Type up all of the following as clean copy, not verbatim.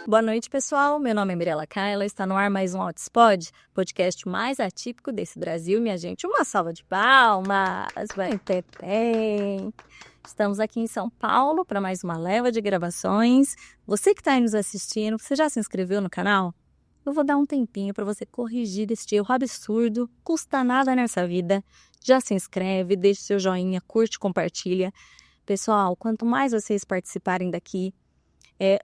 Boa noite, pessoal. Meu nome é Mirela Kaila, está no ar mais um Outspod, podcast mais atípico desse Brasil, minha gente. Uma salva de palmas, bem. Estamos aqui em São Paulo para mais uma leva de gravações. Você que está aí nos assistindo, você já se inscreveu no canal? Eu vou dar um tempinho para você corrigir este erro absurdo, custa nada nessa vida. Já se inscreve, deixe seu joinha, curte, compartilha. Pessoal, quanto mais vocês participarem daqui,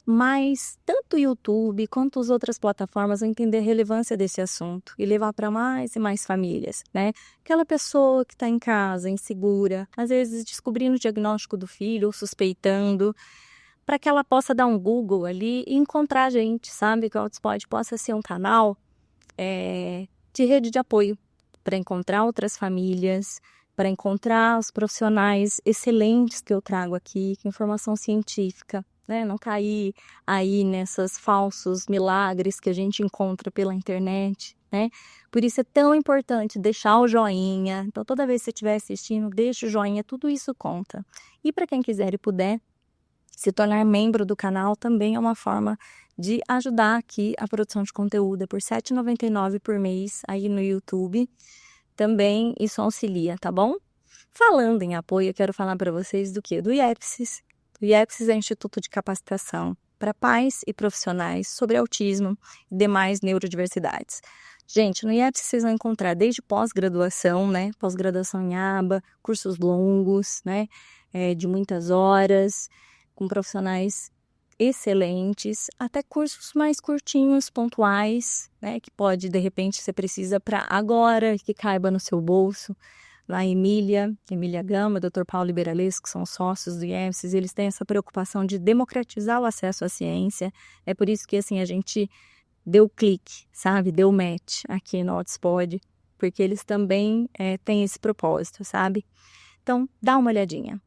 mais tanto o YouTube quanto as outras plataformas vão entender a relevância desse assunto e levar para mais e mais famílias, né? Aquela pessoa que está em casa, insegura, às vezes descobrindo o diagnóstico do filho ou suspeitando, para que ela possa dar um Google ali e encontrar a gente, sabe? Que o Outspod possa ser um canal de rede de apoio para encontrar outras famílias, para encontrar os profissionais excelentes que eu trago aqui, com informação científica, né? Não cair aí nesses falsos milagres que a gente encontra pela internet, né? Por isso é tão importante deixar o joinha. Então, toda vez que você estiver assistindo, deixa o joinha, tudo isso conta. E para quem quiser e puder, se tornar membro do canal também é uma forma de ajudar aqui a produção de conteúdo. É por R$ 7,99 por mês aí no YouTube. Também isso auxilia, tá bom? Falando em apoio, eu quero falar para vocês do quê? Do IEPSIS. O IEPSIS é o Instituto de Capacitação para pais e profissionais sobre autismo e demais neurodiversidades. Gente, no IEPSIS vocês vão encontrar desde pós-graduação, né? Pós-graduação em aba, cursos longos, né? De muitas horas, com profissionais excelentes, até cursos mais curtinhos, pontuais, né? Que pode, de repente, você precisa para agora, que caiba no seu bolso. Lá em Emília Gama, Dr. Paulo Liberales, que são sócios do IEPSIS, eles têm essa preocupação de democratizar o acesso à ciência. É por isso que assim, a gente deu clique, sabe? Deu match aqui no Outspod, porque eles também têm esse propósito, sabe? Então, dá uma olhadinha.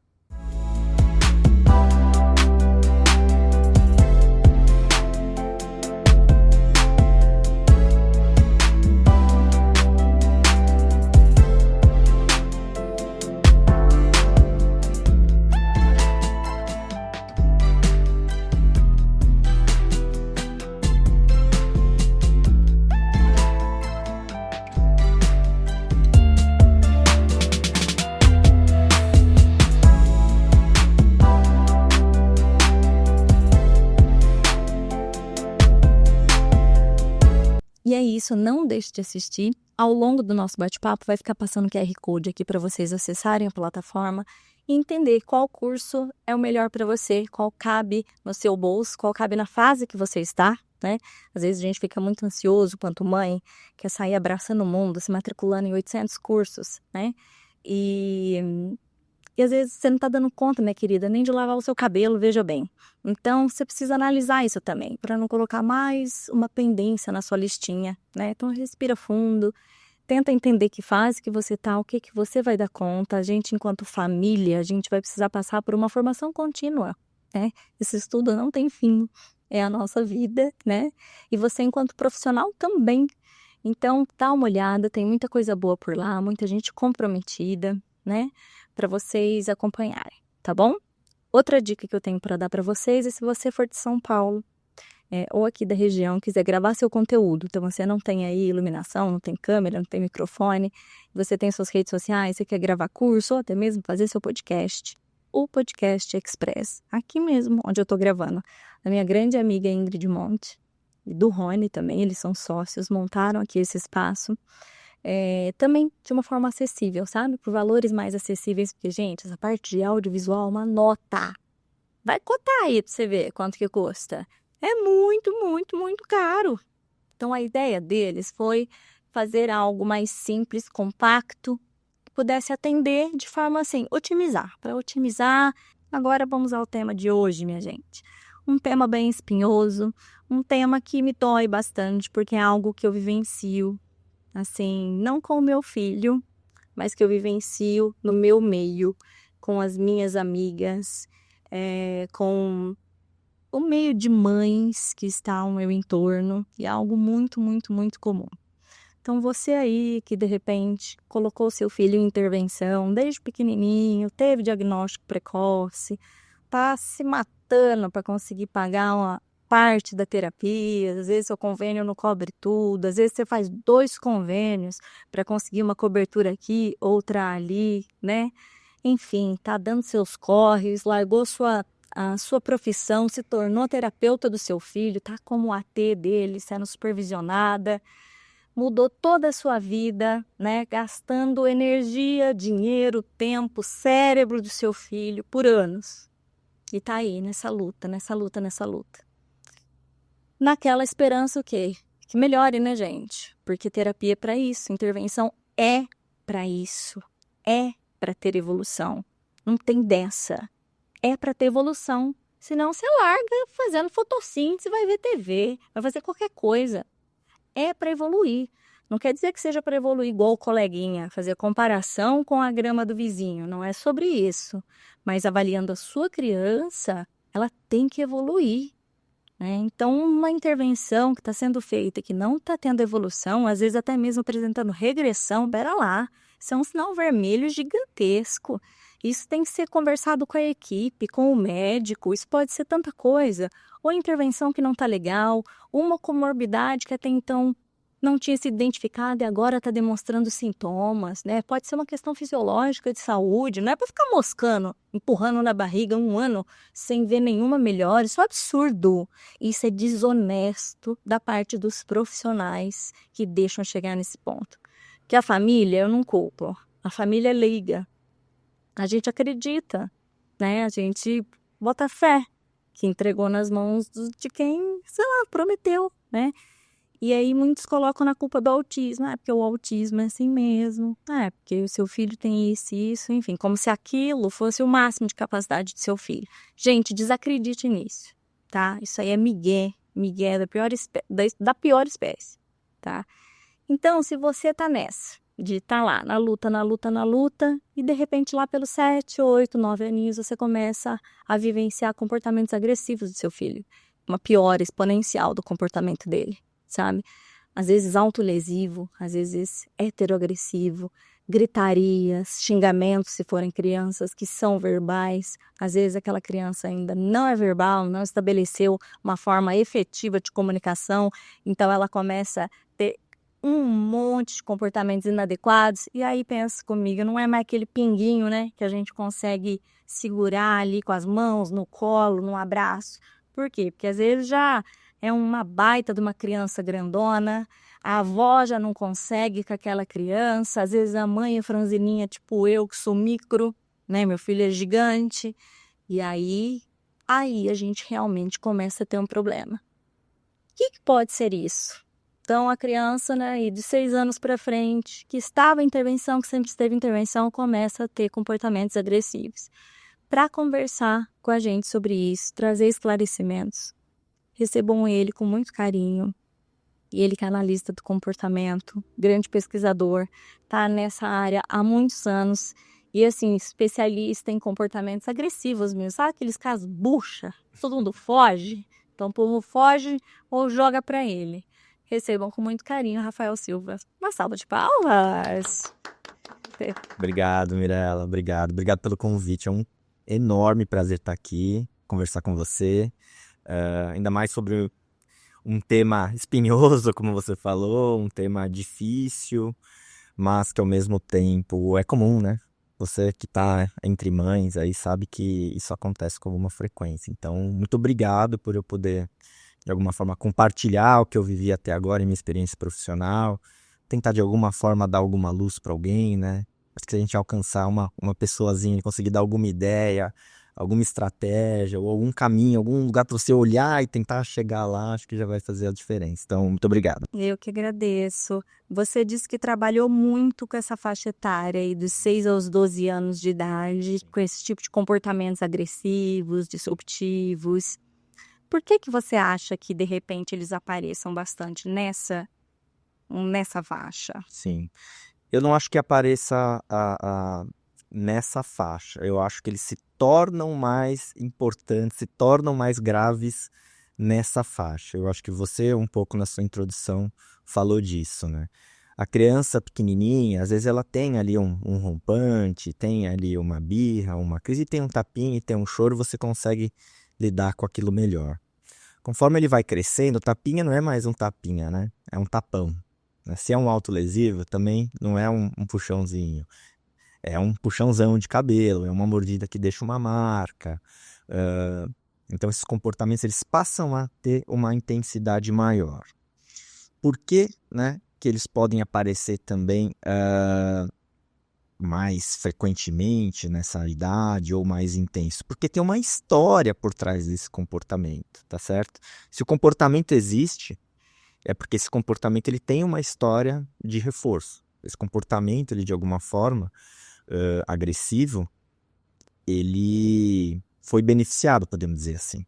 E é isso, não deixe de assistir. Ao longo do nosso bate-papo vai ficar passando o QR Code aqui para vocês acessarem a plataforma e entender qual curso é o melhor para você, qual cabe no seu bolso, qual cabe na fase que você está, né? Às vezes a gente fica muito ansioso quanto mãe, quer sair abraçando o mundo, se matriculando em 800 cursos, né? E às vezes você não está dando conta, minha querida, nem de lavar o seu cabelo, veja bem. Então, você precisa analisar isso também, para não colocar mais uma pendência na sua listinha, né? Então, respira fundo, tenta entender que fase que você está, o que você vai dar conta. A gente, enquanto família, a gente vai precisar passar por uma formação contínua, né? Esse estudo não tem fim, é a nossa vida, né? E você, enquanto profissional, também. Então, dá uma olhada, tem muita coisa boa por lá, muita gente comprometida, né? Para vocês acompanharem, tá bom? Outra dica que eu tenho para dar para vocês é se você for de São Paulo ou aqui da região, quiser gravar seu conteúdo, então você não tem aí iluminação, não tem câmera, não tem microfone, você tem suas redes sociais, você quer gravar curso ou até mesmo fazer seu podcast, o Podcast Express, aqui mesmo onde eu estou gravando, a minha grande amiga Ingrid Monte e do Rony também, eles são sócios, montaram aqui esse espaço, também de uma forma acessível, sabe? Por valores mais acessíveis, porque, gente, essa parte de audiovisual é uma nota. Vai cotar aí pra você ver quanto que custa. É muito, muito, muito caro. Então, a ideia deles foi fazer algo mais simples, compacto, que pudesse atender de forma assim, otimizar. Para otimizar, agora vamos ao tema de hoje, minha gente. Um tema bem espinhoso, um tema que me dói bastante, porque é algo que eu vivencio. Assim, não com o meu filho, mas que eu vivencio no meu meio, com as minhas amigas, com o meio de mães que está ao meu entorno, e é algo muito, muito, muito comum. Então, você aí que de repente colocou seu filho em intervenção desde pequenininho, teve diagnóstico precoce, tá se matando para conseguir pagar parte da terapia, às vezes seu convênio não cobre tudo, às vezes você faz 2 convênios para conseguir uma cobertura aqui, outra ali, né? Enfim, tá dando seus corres, largou a sua profissão, se tornou terapeuta do seu filho, tá como AT dele, sendo supervisionada, mudou toda a sua vida, né? Gastando energia, dinheiro, tempo, cérebro do seu filho por anos. E tá aí, nessa luta, nessa luta, nessa luta. Naquela esperança o quê? Que melhore, né, gente? Porque terapia é para isso, intervenção é para isso, é para ter evolução. Não tem dessa. É para ter evolução. Senão você larga fazendo fotossíntese, vai ver TV, vai fazer qualquer coisa. É para evoluir. Não quer dizer que seja para evoluir igual o coleguinha, fazer comparação com a grama do vizinho. Não é sobre isso. Mas avaliando a sua criança, ela tem que evoluir, né? Então, uma intervenção que está sendo feita que não está tendo evolução, às vezes até mesmo apresentando regressão, pera lá, isso é um sinal vermelho gigantesco. Isso tem que ser conversado com a equipe, com o médico, isso pode ser tanta coisa. Ou intervenção que não está legal, uma comorbidade que até então não tinha se identificado e agora está demonstrando sintomas, né? Pode ser uma questão fisiológica de saúde, não é para ficar moscando, empurrando na barriga 1 ano sem ver nenhuma melhora. Isso é um absurdo. Isso é desonesto da parte dos profissionais que deixam chegar nesse ponto. Que a família, eu não culpo. A família é leiga. A gente acredita, né? A gente bota fé que entregou nas mãos de quem, sei lá, prometeu, né? E aí muitos colocam na culpa do autismo. Porque o autismo é assim mesmo. Porque o seu filho tem isso, enfim. Como se aquilo fosse o máximo de capacidade do seu filho. Gente, desacredite nisso, tá? Isso aí é migué da pior espécie, tá? Então, se você tá nessa, de estar lá, na luta, e de repente lá pelos 7, 8, 9 aninhos, você começa a vivenciar comportamentos agressivos do seu filho. Uma piora exponencial do comportamento dele. Sabe? Às vezes autolesivo, às vezes heteroagressivo, gritarias, xingamentos se forem crianças que são verbais. Às vezes aquela criança ainda não é verbal, não estabeleceu uma forma efetiva de comunicação, então ela começa a ter um monte de comportamentos inadequados, e aí pensa comigo, não é mais aquele pinguinho, né, que a gente consegue segurar ali com as mãos, no colo, no abraço. Por quê? Porque às vezes já é uma baita de uma criança grandona, a avó já não consegue com aquela criança, às vezes a mãe é franzininha, tipo eu, que sou micro, né? Meu filho é gigante, e aí a gente realmente começa a ter um problema. O que pode ser isso? Então, a criança, né, de 6 anos para frente, que estava em intervenção, que sempre esteve em intervenção, começa a ter comportamentos agressivos. Para conversar com a gente sobre isso, trazer esclarecimentos, recebam ele com muito carinho. E ele que é analista do comportamento, grande pesquisador, está nessa área há muitos anos. E assim, especialista em comportamentos agressivos mesmo. Sabe aqueles casos bucha? Todo mundo foge. Então o povo foge ou joga para ele. Recebam com muito carinho Rafael Silva. Uma salva de palmas. Obrigado, Mirela. Obrigado pelo convite. É um enorme prazer estar aqui, conversar com você. Ainda mais sobre um tema espinhoso, como você falou, um tema difícil, mas que ao mesmo tempo é comum, né? Você que está entre mães aí sabe que isso acontece com alguma frequência. Então, muito obrigado por eu poder, de alguma forma, compartilhar o que eu vivi até agora em minha experiência profissional, tentar de alguma forma dar alguma luz para alguém, né? Acho que se a gente alcançar uma pessoazinha e conseguir dar alguma ideia, alguma estratégia ou algum caminho, algum lugar para você olhar e tentar chegar lá, acho que já vai fazer a diferença. Então, muito obrigado. Eu que agradeço. Você disse que trabalhou muito com essa faixa etária aí dos 6 aos 12 anos de idade, com esse tipo de comportamentos agressivos, disruptivos. Por que você acha que, de repente, eles apareçam bastante nessa faixa? Sim. Eu não acho que apareça nessa faixa. Eu acho que eles se tornam mais importantes, se tornam mais graves nessa faixa. Eu acho que você, um pouco na sua introdução, falou disso, né? A criança pequenininha, às vezes ela tem ali um rompante, tem ali uma birra, uma crise, tem um tapinha, tem um choro, você consegue lidar com aquilo melhor. Conforme ele vai crescendo, o tapinha não é mais um tapinha, né? É um tapão. Né? Se é um autolesivo, também não é um puxãozinho. É um puxãozão de cabelo, é uma mordida que deixa uma marca. Então, esses comportamentos eles passam a ter uma intensidade maior. Por que, né, que eles podem aparecer também mais frequentemente nessa idade ou mais intenso? Porque tem uma história por trás desse comportamento, tá certo? Se o comportamento existe, é porque esse comportamento ele tem uma história de reforço. Esse comportamento, ele, de alguma forma, agressivo, ele foi beneficiado, podemos dizer assim.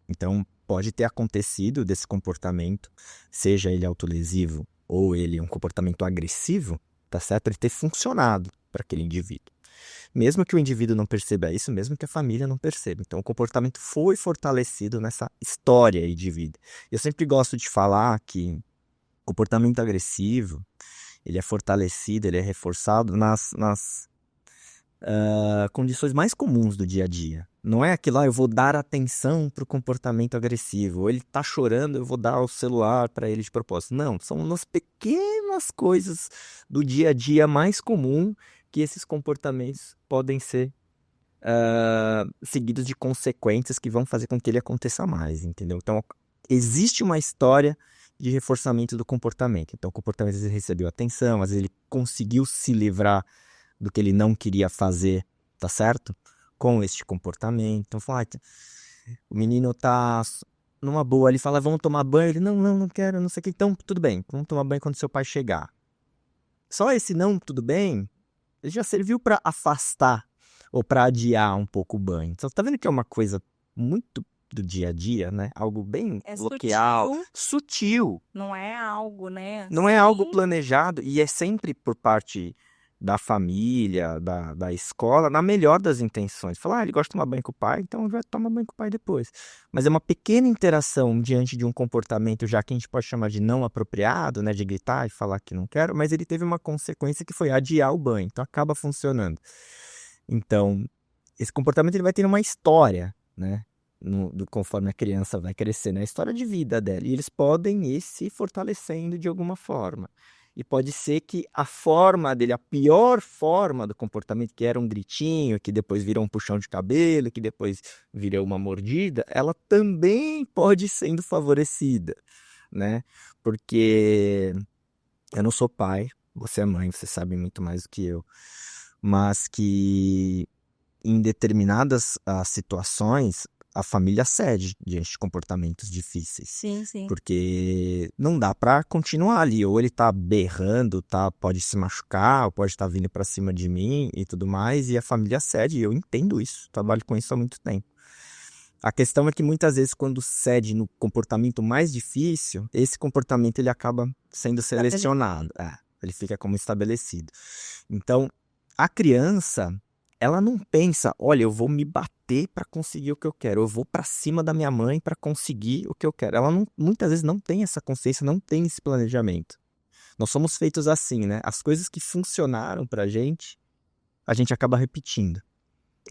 Então, pode ter acontecido desse comportamento, seja ele autolesivo ou ele um comportamento agressivo, tá certo? Ele ter funcionado para aquele indivíduo. Mesmo que o indivíduo não perceba isso, mesmo que a família não perceba. Então, o comportamento foi fortalecido nessa história aí de vida. Eu sempre gosto de falar que o comportamento agressivo, ele é fortalecido, ele é reforçado nas condições mais comuns do dia a dia. Não é aquilo, eu vou dar atenção para o comportamento agressivo. Ou ele está chorando, eu vou dar o celular para ele de propósito. Não, são nas pequenas coisas do dia a dia mais comum que esses comportamentos podem ser seguidos de consequências que vão fazer com que ele aconteça mais, entendeu? Então, existe uma história de reforçamento do comportamento. Então, o comportamento às vezes recebeu atenção, às vezes ele conseguiu se livrar do que ele não queria fazer, tá certo? Com este comportamento. Então, fala, o menino tá numa boa, ele fala, vamos tomar banho. Ele, não quero, não sei o que. Então, tudo bem, vamos tomar banho quando seu pai chegar. Só esse não, tudo bem, ele já serviu para afastar ou para adiar um pouco o banho. Então, tá vendo que é uma coisa muito do dia a dia, né? Algo bem bloqueal, sutil. Não é algo, né? Não é algo planejado e é sempre por parte da família, da escola, na melhor das intenções. Falar, ele gosta de tomar banho com o pai, então vai tomar banho com o pai depois. Mas é uma pequena interação diante de um comportamento, já que a gente pode chamar de não apropriado, né, de gritar e falar que não quero, mas ele teve uma consequência que foi adiar o banho, então acaba funcionando. Então, esse comportamento ele vai ter uma história, né, conforme a criança vai crescendo, a história de vida dela, e eles podem ir se fortalecendo de alguma forma. E pode ser que a forma dele, a pior forma do comportamento, que era um gritinho, que depois virou um puxão de cabelo, que depois virou uma mordida, ela também pode ir sendo favorecida, né? Porque eu não sou pai, você é mãe, você sabe muito mais do que eu, mas que em determinadas situações a família cede diante de comportamentos difíceis. Sim, sim. Porque não dá pra continuar ali. Ou ele tá berrando, pode se machucar, ou pode estar vindo pra cima de mim e tudo mais, e a família cede. E eu entendo isso, trabalho com isso há muito tempo. A questão é que muitas vezes quando cede no comportamento mais difícil, esse comportamento ele acaba sendo selecionado. Ele fica como estabelecido. Então, a criança, ela não pensa, olha, eu vou me bater para conseguir o que eu quero, eu vou para cima da minha mãe para conseguir o que eu quero. Ela muitas vezes não tem essa consciência, não tem esse planejamento. Nós somos feitos assim, né? As coisas que funcionaram para a gente acaba repetindo,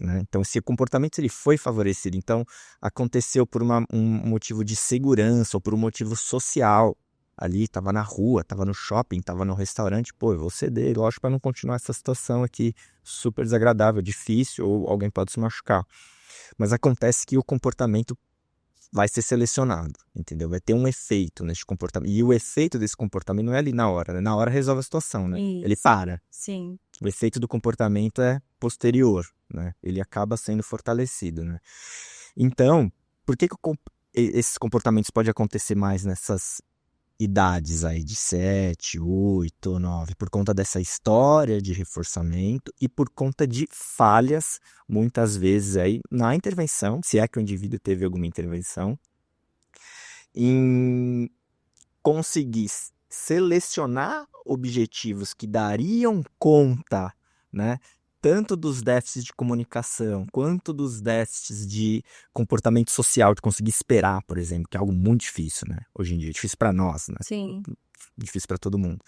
né? Então, esse comportamento ele foi favorecido. Então, aconteceu por um motivo de segurança ou por um motivo social. Ali, estava na rua, estava no shopping, estava no restaurante, eu vou ceder, lógico, para não continuar essa situação aqui super desagradável, difícil, ou alguém pode se machucar. Mas acontece que o comportamento vai ser selecionado, entendeu? Vai ter um efeito nesse comportamento. E o efeito desse comportamento não é ali na hora, né? Na hora resolve a situação, né? Isso. Ele para. Sim. O efeito do comportamento é posterior, né? Ele acaba sendo fortalecido, né? Então, por que esses comportamentos podem acontecer mais nessas idades aí de 7, 8, 9, por conta dessa história de reforçamento e por conta de falhas, muitas vezes aí na intervenção, se é que o indivíduo teve alguma intervenção, em conseguir selecionar objetivos que dariam conta, né, tanto dos déficits de comunicação, quanto dos déficits de comportamento social, de conseguir esperar, por exemplo, que é algo muito difícil, né? Hoje em dia, difícil para nós, né? Sim. Difícil para todo mundo.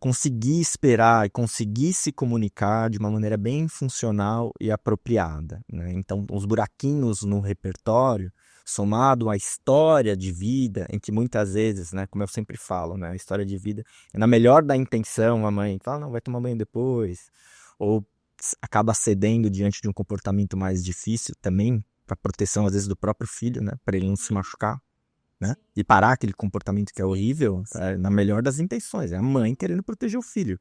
Conseguir esperar e conseguir se comunicar de uma maneira bem funcional e apropriada, né? Então, os buraquinhos no repertório somado à história de vida, em que muitas vezes, né, como eu sempre falo, né, a história de vida, na melhor da intenção, a mãe fala, não, vai tomar banho depois, ou acaba cedendo diante de um comportamento mais difícil também, para proteção, às vezes, do próprio filho, né, para ele não se machucar, né, e parar aquele comportamento que é horrível, na melhor das intenções, é a mãe querendo proteger o filho.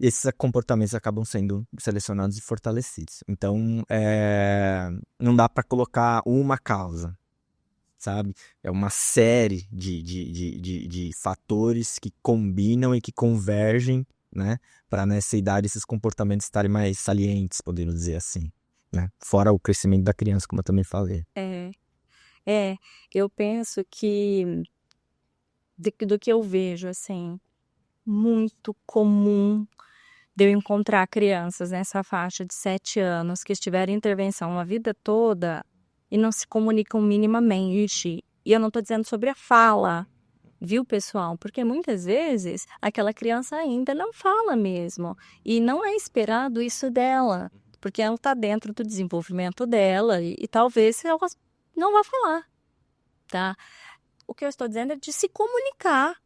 E esses comportamentos acabam sendo selecionados e fortalecidos. Então, não dá para colocar uma causa, sabe? É uma série de fatores que combinam e que convergem, né? Para nessa idade esses comportamentos estarem mais salientes, podemos dizer assim, né? Fora o crescimento da criança, como eu também falei. Eu penso que do que eu vejo, assim, muito comum de eu encontrar crianças nessa faixa de 7 anos que estiveram em intervenção a vida toda e não se comunicam minimamente. E eu não estou dizendo sobre a fala, viu, pessoal? Porque muitas vezes aquela criança ainda não fala mesmo. E não é esperado isso dela, porque ela está dentro do desenvolvimento dela e talvez ela não vá falar, tá? O que eu estou dizendo é de se comunicar.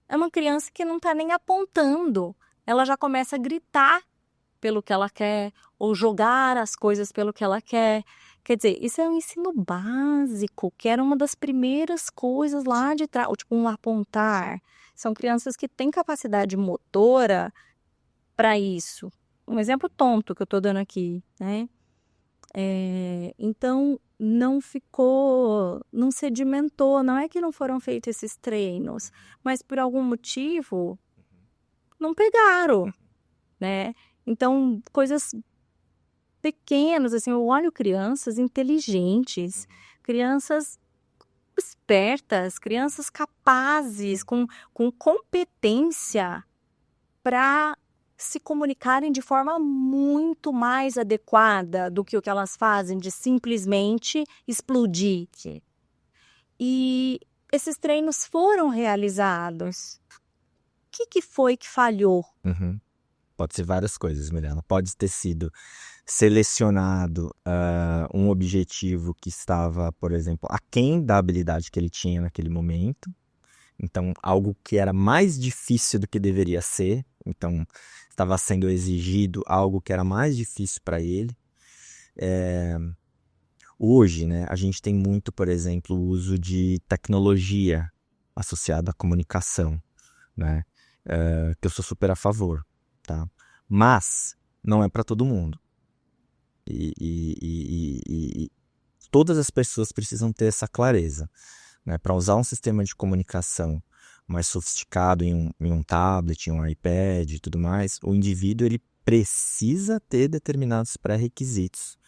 É uma criança que não está nem apontando. Ela já começa a gritar pelo que ela quer, ou jogar as coisas pelo que ela quer. Quer dizer, isso é um ensino básico, que era uma das primeiras coisas lá de trás, tipo um apontar. São crianças que têm capacidade motora para isso. Um exemplo tonto que eu estou dando aqui, né? Então, não sedimentou, não é que não foram feitos esses treinos, mas por algum motivo não pegaram, né? Então, coisas pequenas, assim, eu olho crianças inteligentes, crianças espertas, crianças capazes, com competência para se comunicarem de forma muito mais adequada do que o que elas fazem de simplesmente explodir. E esses treinos foram realizados. O que foi que falhou? Pode ser várias coisas, Mirella. Pode ter sido selecionado um objetivo que estava, por exemplo, aquém da habilidade que ele tinha naquele momento. Então, algo que era mais difícil do que deveria ser. Então, estava sendo exigido algo que era mais difícil para ele. Hoje, né, a gente tem muito, por exemplo, o uso de tecnologia associada à comunicação, né? Que eu sou super a favor, tá? Mas não é para todo mundo. E todas as pessoas precisam ter essa clareza, né? Para usar um sistema de comunicação mais sofisticado em um tablet, em um iPad e tudo mais, o indivíduo ele precisa ter determinados pré-requisitos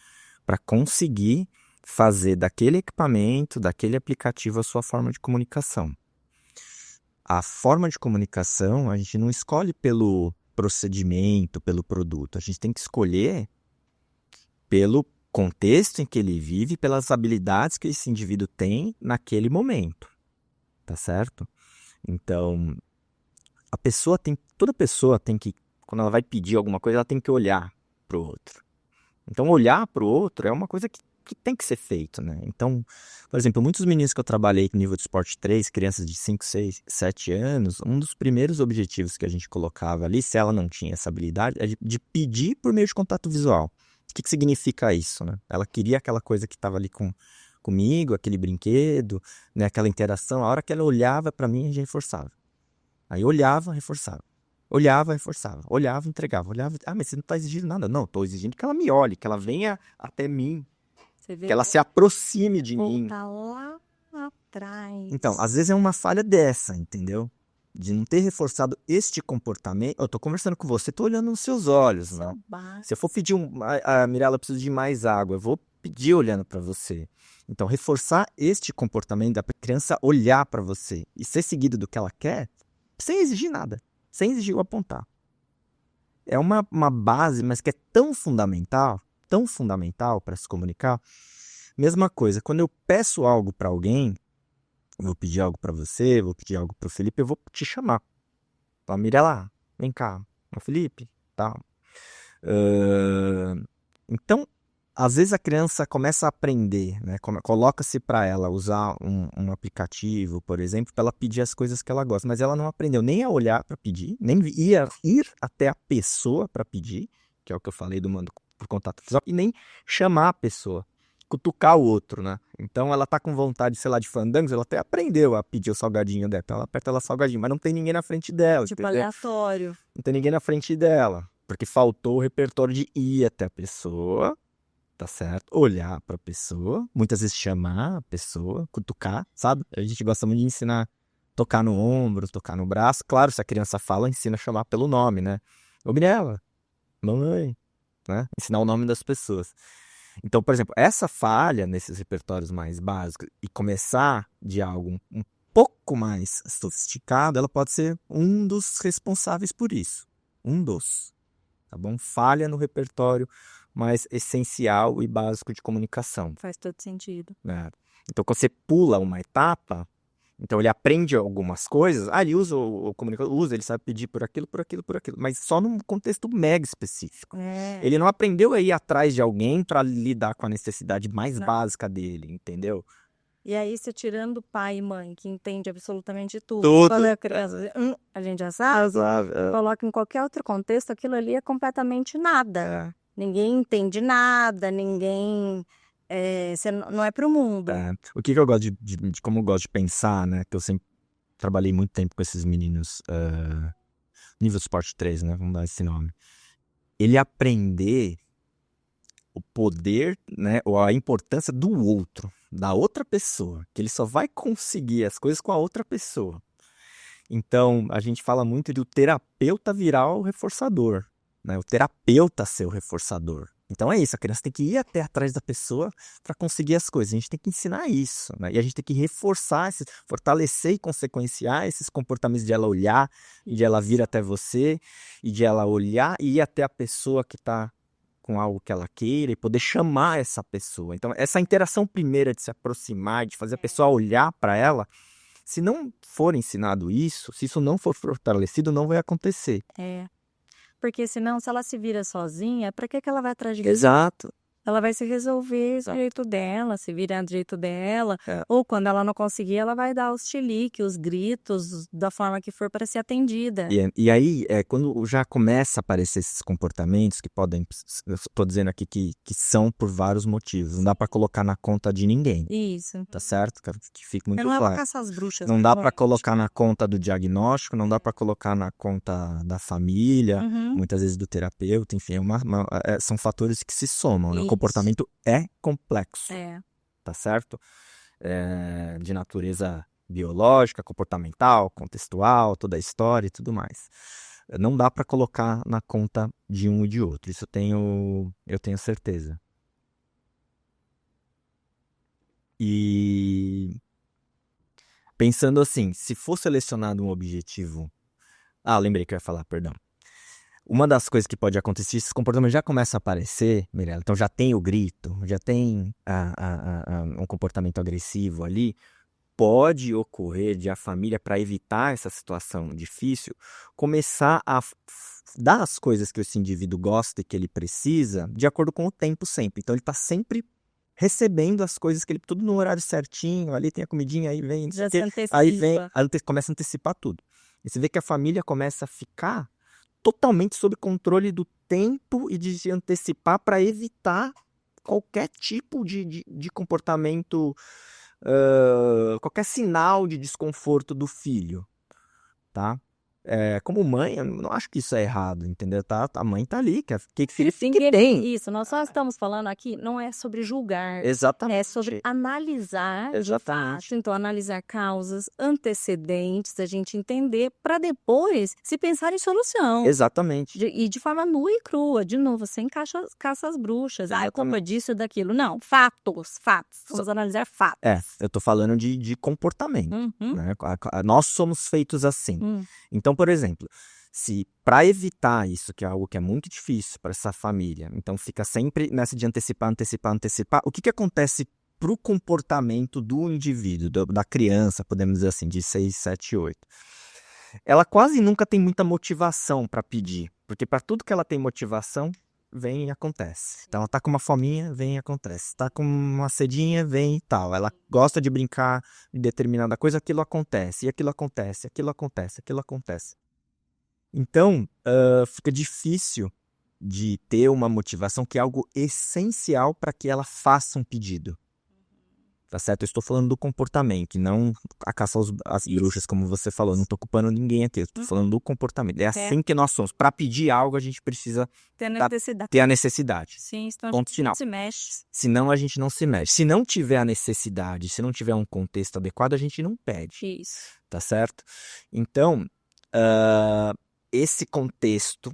para conseguir fazer daquele equipamento, daquele aplicativo a sua forma de comunicação. A forma de comunicação a gente não escolhe pelo procedimento, pelo produto. A gente tem que escolher pelo contexto em que ele vive, pelas habilidades que esse indivíduo tem naquele momento. Tá certo? Então, toda pessoa tem que, quando ela vai pedir alguma coisa, ela tem que olhar para o outro. Então, olhar para o outro é uma coisa que tem que ser feito, né? Então, por exemplo, muitos meninos que eu trabalhei no nível de esporte 3, crianças de 5, 6, 7 anos, um dos primeiros objetivos que a gente colocava ali, se ela não tinha essa habilidade, é de pedir por meio de contato visual. O que significa isso, né? Ela queria aquela coisa que estava ali comigo, aquele brinquedo, né? Aquela interação. A hora que ela olhava para mim, a gente reforçava. Aí olhava, reforçava. Olhava, reforçava. Olhava, entregava. Olhava, mas você não está exigindo nada. Não, estou exigindo que ela me olhe, que ela venha até mim. Que ela se aproxime de mim. Tá lá atrás. Então, às vezes é uma falha dessa, entendeu? De não ter reforçado este comportamento. Eu tô conversando com você, tô olhando nos seus olhos, né? Se eu for pedir Mirella, eu preciso de mais água, eu vou pedir olhando para você. Então, reforçar este comportamento da criança olhar para você e ser seguido do que ela quer, sem exigir nada, sem exigir o apontar. É uma base, mas que é tão fundamental para se comunicar. Mesma coisa, quando eu peço algo para alguém, eu vou pedir algo para você, vou pedir algo para o Felipe, eu vou te chamar. Fala, Mirella, vem cá. Felipe, tá. Então, às vezes a criança começa a aprender, né? Coloca-se para ela usar um aplicativo, por exemplo, para ela pedir as coisas que ela gosta, mas ela não aprendeu nem a olhar para pedir, nem ir até a pessoa para pedir, que é o que eu falei do mando por contato visual, e nem chamar a pessoa, cutucar o outro, né? Então ela tá com vontade, sei lá, de fandangos, ela até aprendeu a pedir o salgadinho dela, então ela aperta lá salgadinho, mas não tem ninguém na frente dela, Tipo, entendeu? aleatório. Não tem ninguém na frente dela, porque faltou o repertório de ir até a pessoa, tá certo? Olhar pra pessoa, muitas vezes chamar a pessoa, cutucar, sabe? A gente gosta muito de ensinar, tocar no ombro, tocar no braço. Claro, se a criança fala, ensina a chamar pelo nome, né? Ô, Mirella, mamãe, né? Ensinar o nome das pessoas. Então, por exemplo, essa falha nesses repertórios mais básicos e começar de algo um pouco mais sofisticado, ela pode ser um dos responsáveis por isso. Um dos, tá bom? Falha no repertório mais essencial e básico de comunicação, Faz todo sentido. né? Então, quando você pula uma etapa, então ele aprende algumas coisas, ele usa o comunicador, usa, ele sabe pedir por aquilo, mas só num contexto mega específico. Ele não aprendeu a ir atrás de alguém para lidar com a necessidade mais básica dele, entendeu? E aí, você tirando pai e mãe, que entende absolutamente tudo, Tudo. quando é criança, a gente já sabe, coloca em qualquer outro contexto, aquilo ali é completamente nada. Ninguém entende nada, ninguém... você não é pro mundo. O que eu gosto de como eu gosto de pensar, né? Que eu sempre trabalhei muito tempo com esses meninos, nível Sport 3, né? Vamos dar esse nome. Ele aprender o poder, né? Ou a importância do outro, da outra pessoa. Que ele só vai conseguir as coisas com a outra pessoa. Então, a gente fala muito de o terapeuta virar o reforçador, né? O terapeuta ser o reforçador. Então é isso, a criança tem que ir até atrás da pessoa para conseguir as coisas. A gente tem que ensinar isso, né? E a gente tem que reforçar, fortalecer e consequenciar esses comportamentos de ela olhar, e de ela vir até você, e de ela olhar e ir até a pessoa que está com algo que ela queira e poder chamar essa pessoa. Então, essa interação primeira de se aproximar, de fazer a pessoa olhar para ela, se não for ensinado isso, se isso não for fortalecido, não vai acontecer. Porque senão, se ela se vira sozinha, pra que ela vai atrás de Exato. Ela vai se resolver do jeito dela, se virar do jeito dela. Ou quando ela não conseguir, ela vai dar os chiliques, os gritos, da forma que for para ser atendida. E aí, quando já começa a aparecer esses comportamentos que podem, eu estou dizendo aqui que são por vários motivos. Não dá para colocar na conta de ninguém. Isso. Tá certo? Quero que fique muito não claro. é pra caçar as bruxas. Não dá para colocar na conta do diagnóstico, não dá para colocar na conta da família, muitas vezes do terapeuta, enfim, são fatores que se somam, né? O comportamento é complexo, tá certo? De natureza biológica, comportamental, contextual, toda a história e tudo mais. Não dá para colocar na conta de um e de outro, isso eu tenho certeza. E pensando assim, se for selecionado um objetivo... lembrei que eu ia falar, perdão. Uma das coisas que pode acontecer, esse comportamento já começa a aparecer, Mirella, então já tem o grito, já tem um comportamento agressivo ali, pode ocorrer de a família, para evitar essa situação difícil, começar a dar as coisas que esse indivíduo gosta e que ele precisa, de acordo com o tempo sempre. Então ele está sempre recebendo as coisas que ele, tudo no horário certinho, ali tem a comidinha, aí vem, Já se antecipa. aí vem, começa a antecipar tudo. E você vê que a família começa a ficar totalmente sob controle do tempo e de se antecipar para evitar qualquer tipo de comportamento, qualquer sinal de desconforto do filho, tá? Como mãe, eu não acho que isso é errado, entendeu? A mãe tá ali, que filho que tem. Isso, nós só estamos falando aqui, não é sobre julgar. Exatamente. É sobre analisar. Exatamente. Então, analisar causas, antecedentes, a gente entender, para depois se pensar em solução. Exatamente. E de forma nua e crua, de novo, sem caça as bruxas. É culpa disso e daquilo. Não, fatos. Vamos analisar fatos. Eu tô falando de comportamento. Né? Nós somos feitos assim. Então, por exemplo, se para evitar isso, que é algo que é muito difícil para essa família, então fica sempre nessa de antecipar, o que acontece para o comportamento do indivíduo, da criança, podemos dizer assim, de 6, 7, 8? Ela quase nunca tem muita motivação para pedir, porque para tudo que ela tem motivação, vem e acontece. Então, ela tá com uma fominha, vem e acontece. Tá com uma sedinha, vem e tal. Ela gosta de brincar de determinada coisa, aquilo acontece, e aquilo acontece, aquilo acontece, aquilo acontece. Então, fica difícil de ter uma motivação que é algo essencial para que ela faça um pedido. Tá certo? Eu estou falando do comportamento, e não a caça às bruxas, como você falou. Não estou culpando ninguém aqui, eu estou falando do comportamento. É assim que nós somos. Para pedir algo, a gente precisa ter a necessidade. Sim, senão Ponto a final. gente se mexe. Senão a gente não se mexe. Se não tiver a necessidade, se não tiver um contexto adequado, a gente não pede. Isso. Tá certo? Então, esse contexto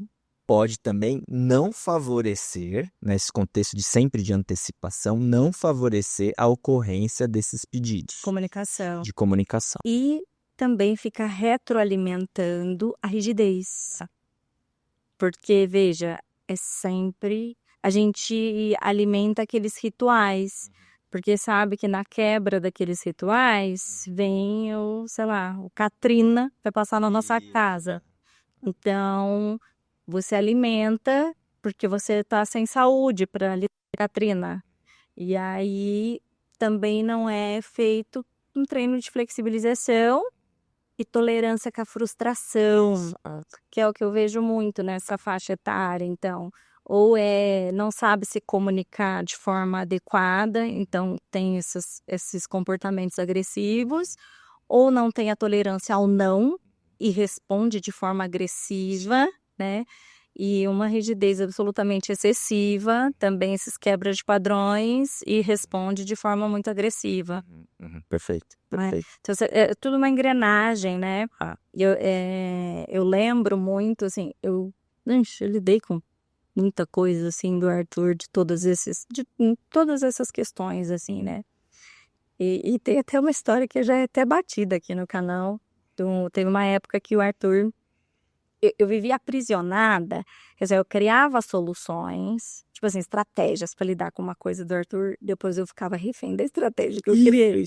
pode também não favorecer, nesse contexto de sempre de antecipação, não favorecer a ocorrência desses pedidos Comunicação. de comunicação. E também fica retroalimentando a rigidez. Porque, veja, é sempre... A gente alimenta aqueles rituais. Porque sabe que na quebra daqueles rituais vem o, sei lá, o Katrina vai passar na nossa casa. Então, você alimenta porque você está sem saúde para lidar com a Katrina. E aí também não é feito um treino de flexibilização e tolerância com a frustração, que é o que eu vejo muito nessa faixa etária. Então, ou não sabe se comunicar de forma adequada, então tem esses comportamentos agressivos, ou não tem a tolerância ao não e responde de forma agressiva, né? E uma rigidez absolutamente excessiva, também esses quebras de padrões e responde de forma muito agressiva. Perfeito, perfeito. Então, é tudo uma engrenagem, né? Eu lembro muito, assim, eu lidei com muita coisa, assim, do Arthur, de todas essas questões, assim, né? E tem até uma história que já é até batida aqui no canal. Teve uma época que o Arthur... Eu vivia aprisionada, quer dizer, eu criava soluções, tipo assim, estratégias para lidar com uma coisa do Arthur, depois eu ficava refém da estratégia que eu criei,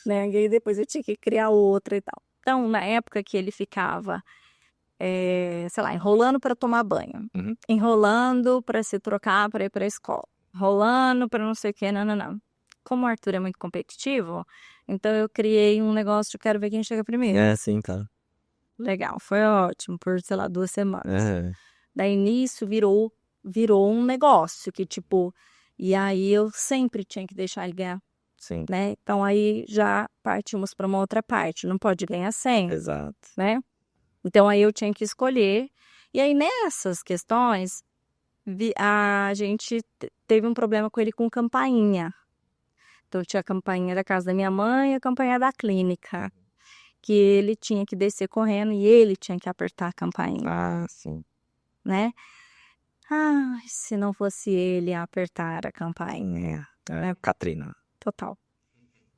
né? E aí depois eu tinha que criar outra e tal. Então, na época que ele ficava, sei lá, enrolando para tomar banho, enrolando para se trocar para ir para a escola, enrolando para não sei o que, não. Como o Arthur é muito competitivo, então eu criei um negócio de quero ver quem chega primeiro. É, sim, tá. Legal, foi ótimo, por, sei lá, 2 semanas. Daí nisso virou um negócio que, tipo, e aí eu sempre tinha que deixar ele ganhar, Sim. né? Então aí já partimos para uma outra parte, não pode ganhar sempre, Exato. né? Então aí eu tinha que escolher. E aí nessas questões, a gente teve um problema com ele com campainha. Então tinha a campainha da casa da minha mãe e a campainha da clínica. Que ele tinha que descer correndo e ele tinha que apertar a campainha. Ah, sim. Né? Ah, se não fosse ele a apertar a campainha. Katrina. Total.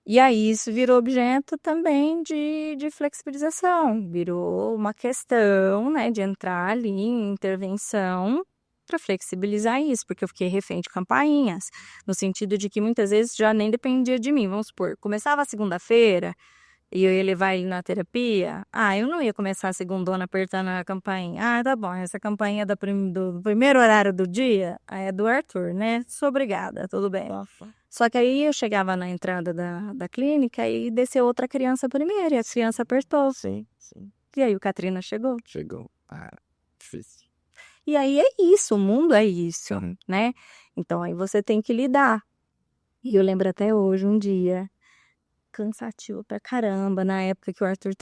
E aí isso virou objeto também de flexibilização. Virou uma questão, né, de entrar ali em intervenção para flexibilizar isso, porque eu fiquei refém de campainhas, no sentido de que muitas vezes já nem dependia de mim. Vamos supor, começava a segunda-feira, e eu ia levar ele na terapia, eu não ia começar a segundona apertando a campainha. Tá bom, essa campainha do primeiro horário do dia é do Arthur, né? Sou obrigada, tudo bem. Só que aí eu chegava na entrada da clínica e desceu outra criança primeiro, e a criança apertou. Sim. E aí o Katrina chegou. Difícil. E aí é isso, o mundo é isso, né? Então aí você tem que lidar. E eu lembro até hoje, um dia... cansativo pra caramba, na época que o Arthur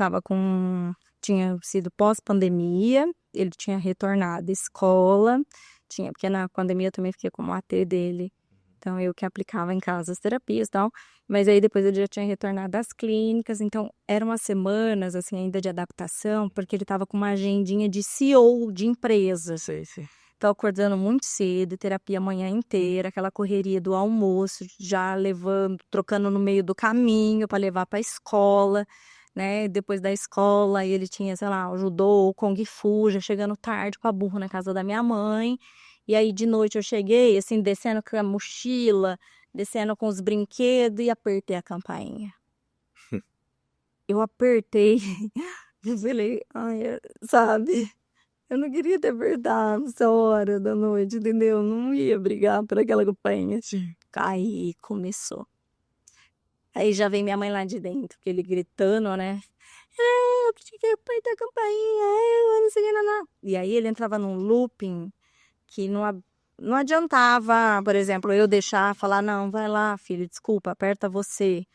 tinha sido pós-pandemia, ele tinha retornado à escola, porque na pandemia eu também fiquei com o AT dele, então eu que aplicava em casa as terapias e tal, mas aí depois ele já tinha retornado às clínicas, então eram umas semanas, assim, ainda de adaptação, porque ele tava com uma agendinha de CEO de empresa. Sim. Tô acordando muito cedo, terapia a manhã inteira, aquela correria do almoço, já levando, trocando no meio do caminho para levar para a escola, né? Depois da escola, ele tinha, sei lá, o judô, o kung fu, já chegando tarde com a burra na casa da minha mãe. E aí de noite eu cheguei, assim, descendo com a mochila, descendo com os brinquedos e apertei a campainha. Eu apertei, eu falei, sabe? Eu não queria ter apertado essa hora da noite, entendeu? Eu não ia brigar por aquela campanha. Sim. Aí começou. Aí já vem minha mãe lá de dentro, que ele gritando, né? Eu tinha que apertar a campainha, eu não sei o que, não. E aí ele entrava num looping que não adiantava, por exemplo, eu deixar, falar, não, vai lá, filho, desculpa, aperta você.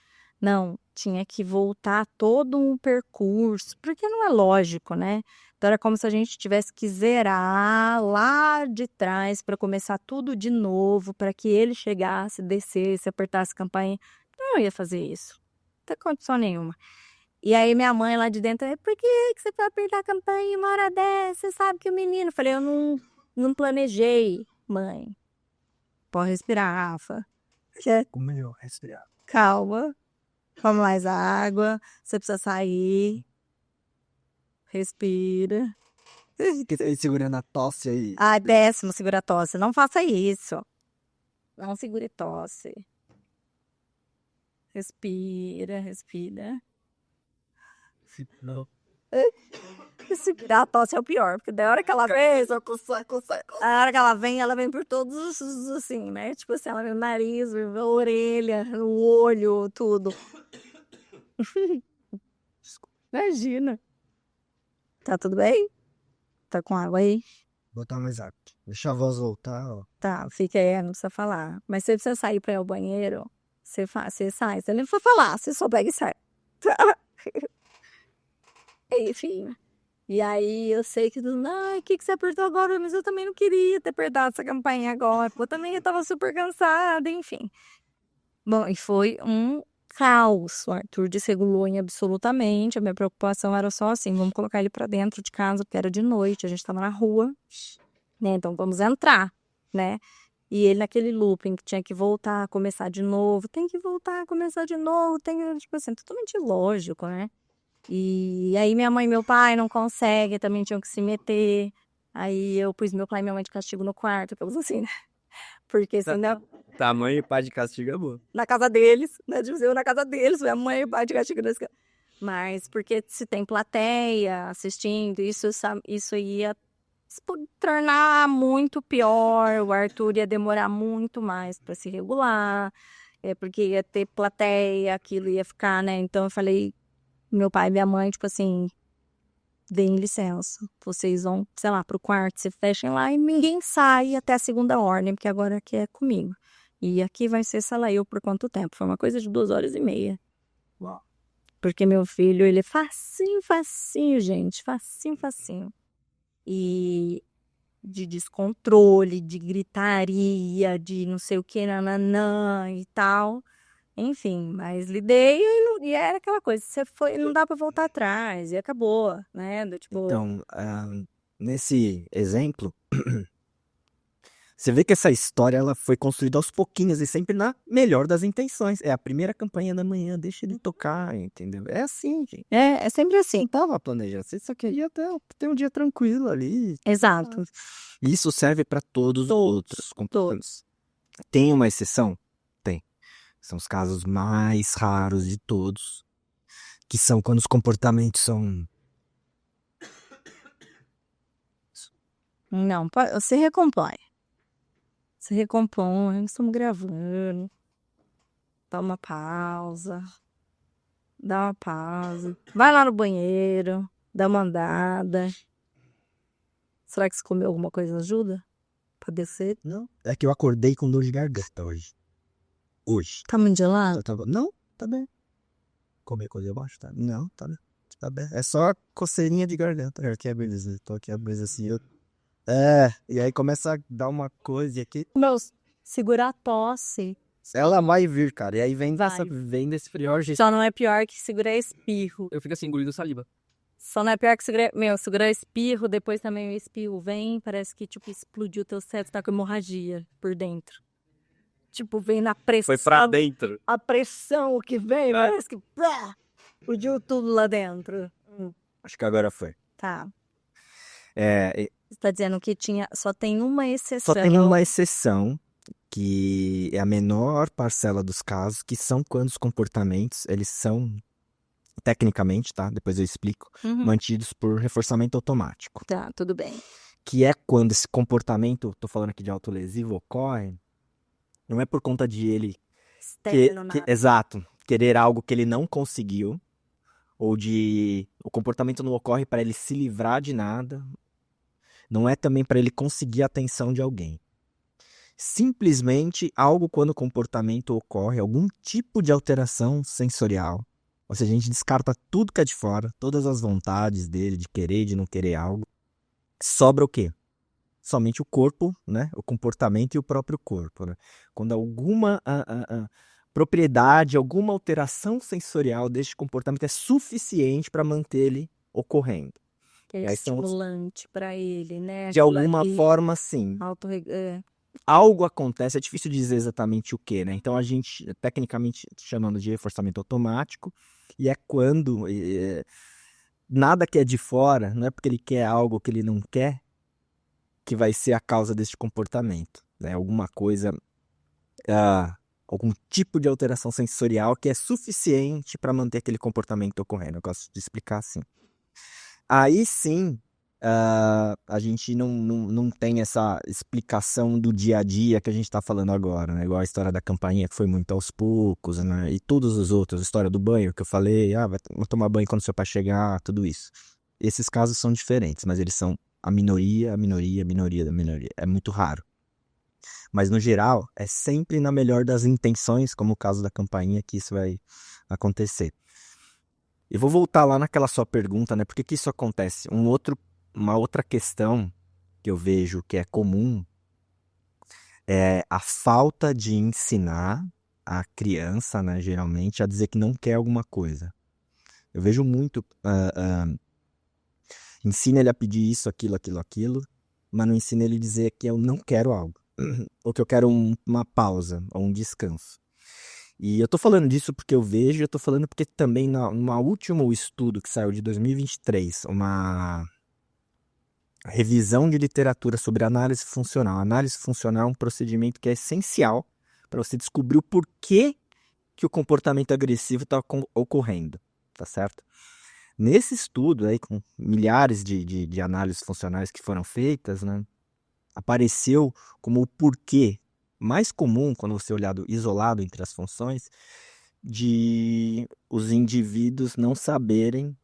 Não, tinha que voltar todo um percurso, porque não é lógico, né? Então era como se a gente tivesse que zerar lá de trás para começar tudo de novo, para que ele chegasse, descesse, apertasse a campainha. Não ia fazer isso. Não tem condição nenhuma. E aí minha mãe lá de dentro, por que você foi apertar a campainha uma hora dessa? Você sabe que o menino... Falei, eu não planejei, mãe. Pode respirar, Rafa. Como eu respirar? Calma. Toma mais água. Você precisa sair. Respira. Segurando a tosse aí. Ai, péssimo segurar tosse. Não faça isso. Não segure tosse. Respira, respira. Não. Segurar a tosse é o pior, porque da hora que ela vem, a hora que ela vem por todos os, assim, né? Tipo assim, ela vem no nariz, a orelha, no olho, tudo. Imagina. Tá tudo bem? Tá com água aí? Botar mais água. Deixa a voz voltar, ó. Tá, fica aí, não precisa falar. Mas se você sair pra ir ao banheiro, você sai. Se ele não for falar, você só pega e sai. Enfim. E aí eu sei que o que você apertou agora? Mas eu também não queria ter apertado essa campainha agora. Eu também tava super cansada, enfim. Bom, e foi um caos. O Arthur desregulou em absolutamente. A minha preocupação era só assim, vamos colocar ele pra dentro de casa, porque era de noite, a gente tava na rua, né? Então vamos entrar, né? E ele naquele looping que tinha que voltar, começar de novo, tem que voltar, começar de novo, tem, tipo assim, totalmente ilógico, né? E aí minha mãe e meu pai não conseguem, também tinham que se meter. Aí eu pus meu pai e minha mãe de castigo no quarto, que eu uso assim, né? Porque senão, Tamanho e pá de castigo é boa. na casa deles, né? Tipo, eu na casa deles, minha mãe e o pai de castigo nesse ca- Mas porque se tem plateia assistindo, isso ia se tornar muito pior. O Arthur ia demorar muito mais para se regular, porque ia ter plateia, aquilo ia ficar, né? Então eu falei, meu pai e minha mãe, tipo assim, deem licença. Vocês vão, sei lá, pro quarto, se fechem lá e ninguém sai até a segunda ordem, porque agora aqui é comigo. E aqui vai ser, sei lá, eu por quanto tempo? Foi uma coisa de 2 horas e meia. Uau. Porque meu filho, ele é facinho, facinho, gente. Facinho, facinho. E de descontrole, de gritaria, de não sei o que, nananã e tal. Enfim, mas lidei e era aquela coisa, você foi, não dá pra voltar atrás, e acabou, né? Tipo, Então, nesse exemplo, você vê que essa história ela foi construída aos pouquinhos e sempre na melhor das intenções. É a primeira campanha da manhã, deixa ele tocar, entendeu? É assim, gente. é sempre assim. Não tava planejando, você só queria ter um dia tranquilo ali. Exato. Isso serve para todos os outros comportamentos. Todos. Tem uma exceção? Tem. São os casos mais raros de todos, que são quando os comportamentos são... Não, você recompõe. Você recompõe, estamos gravando. Dá uma pausa. Dá uma pausa. Vai lá no banheiro, dá uma andada. Será que se comer alguma coisa ajuda? Pra descer? Não, é que eu acordei com dor de garganta hoje. Hoje. Tá muito gelado? Não, tá bem. Comer coisa abaixo, tá? Não, tá bem. Tá bem. É só coceirinha de garganta. Aqui é beleza. Tô aqui a beleza assim. E aí começa a dar uma coisa e aqui. Meus, segurar a tosse. Ela vai vir, cara. E aí vem Vai. desse frior. Só não é pior que segurar espirro. Eu fico assim, engolindo saliva. Só não é pior que segurar espirro, depois também o espirro vem, parece que, tipo, explodiu teu cérebro, tá com hemorragia por dentro. Tipo, vem na pressão. Foi pra dentro. A pressão que vem, parece que explodiu tudo lá dentro. Acho que agora foi. Tá. Você tá dizendo que só tem uma exceção. Só tem uma exceção, que é a menor parcela dos casos, que são quando os comportamentos, eles são tecnicamente, tá? Depois eu explico, mantidos por reforçamento automático. Tá, tudo bem. Que é quando esse comportamento, tô falando aqui de autolesivo, ocorre, não é por conta de ele exato, querer algo que ele não conseguiu, ou de o comportamento não ocorre para ele se livrar de nada, não é também para ele conseguir a atenção de alguém. Simplesmente algo quando o comportamento ocorre, algum tipo de alteração sensorial. Ou seja, a gente descarta tudo que é de fora, todas as vontades dele de querer e de não querer algo. Sobra o quê? Somente o corpo, né? O comportamento e o próprio corpo. Né? Quando alguma propriedade, alguma alteração sensorial deste comportamento é suficiente para manter ele ocorrendo. Que é estimulante para ele, né? De alguma forma, sim. Algo acontece, é difícil dizer exatamente o que, né? Então a gente, tecnicamente, chamando de reforçamento automático, e é quando nada que é de fora, não é porque ele quer algo que ele não quer, que vai ser a causa desse comportamento, né? Alguma coisa, algum tipo de alteração sensorial que é suficiente para manter aquele comportamento ocorrendo. Eu gosto de explicar assim. Aí sim, a gente não tem essa explicação do dia a dia que a gente está falando agora, né? Igual a história da campainha que foi muito aos poucos, né? E todos os outros, a história do banho que eu falei, vai tomar banho quando seu pai chegar, tudo isso. Esses casos são diferentes, mas eles são a minoria da minoria. É muito raro. Mas no geral, é sempre na melhor das intenções, como o caso da campainha, que isso vai acontecer. Eu vou voltar lá naquela sua pergunta, né? Por que isso acontece? Uma outra questão que eu vejo que é comum é a falta de ensinar a criança, né, geralmente, a dizer que não quer alguma coisa. Eu vejo muito, ensina ele a pedir isso, aquilo, mas não ensina ele a dizer que eu não quero algo, ou que eu quero uma pausa, ou um descanso. E eu tô falando disso porque eu vejo, eu tô falando porque também no último estudo que saiu de 2023, uma revisão de literatura sobre análise funcional. A análise funcional é um procedimento que é essencial para você descobrir o porquê que o comportamento agressivo está ocorrendo, tá certo? Nesse estudo, aí, com milhares de análises funcionais que foram feitas, né, apareceu como o porquê mais comum, quando você olhar isolado entre as funções, de os indivíduos não saberem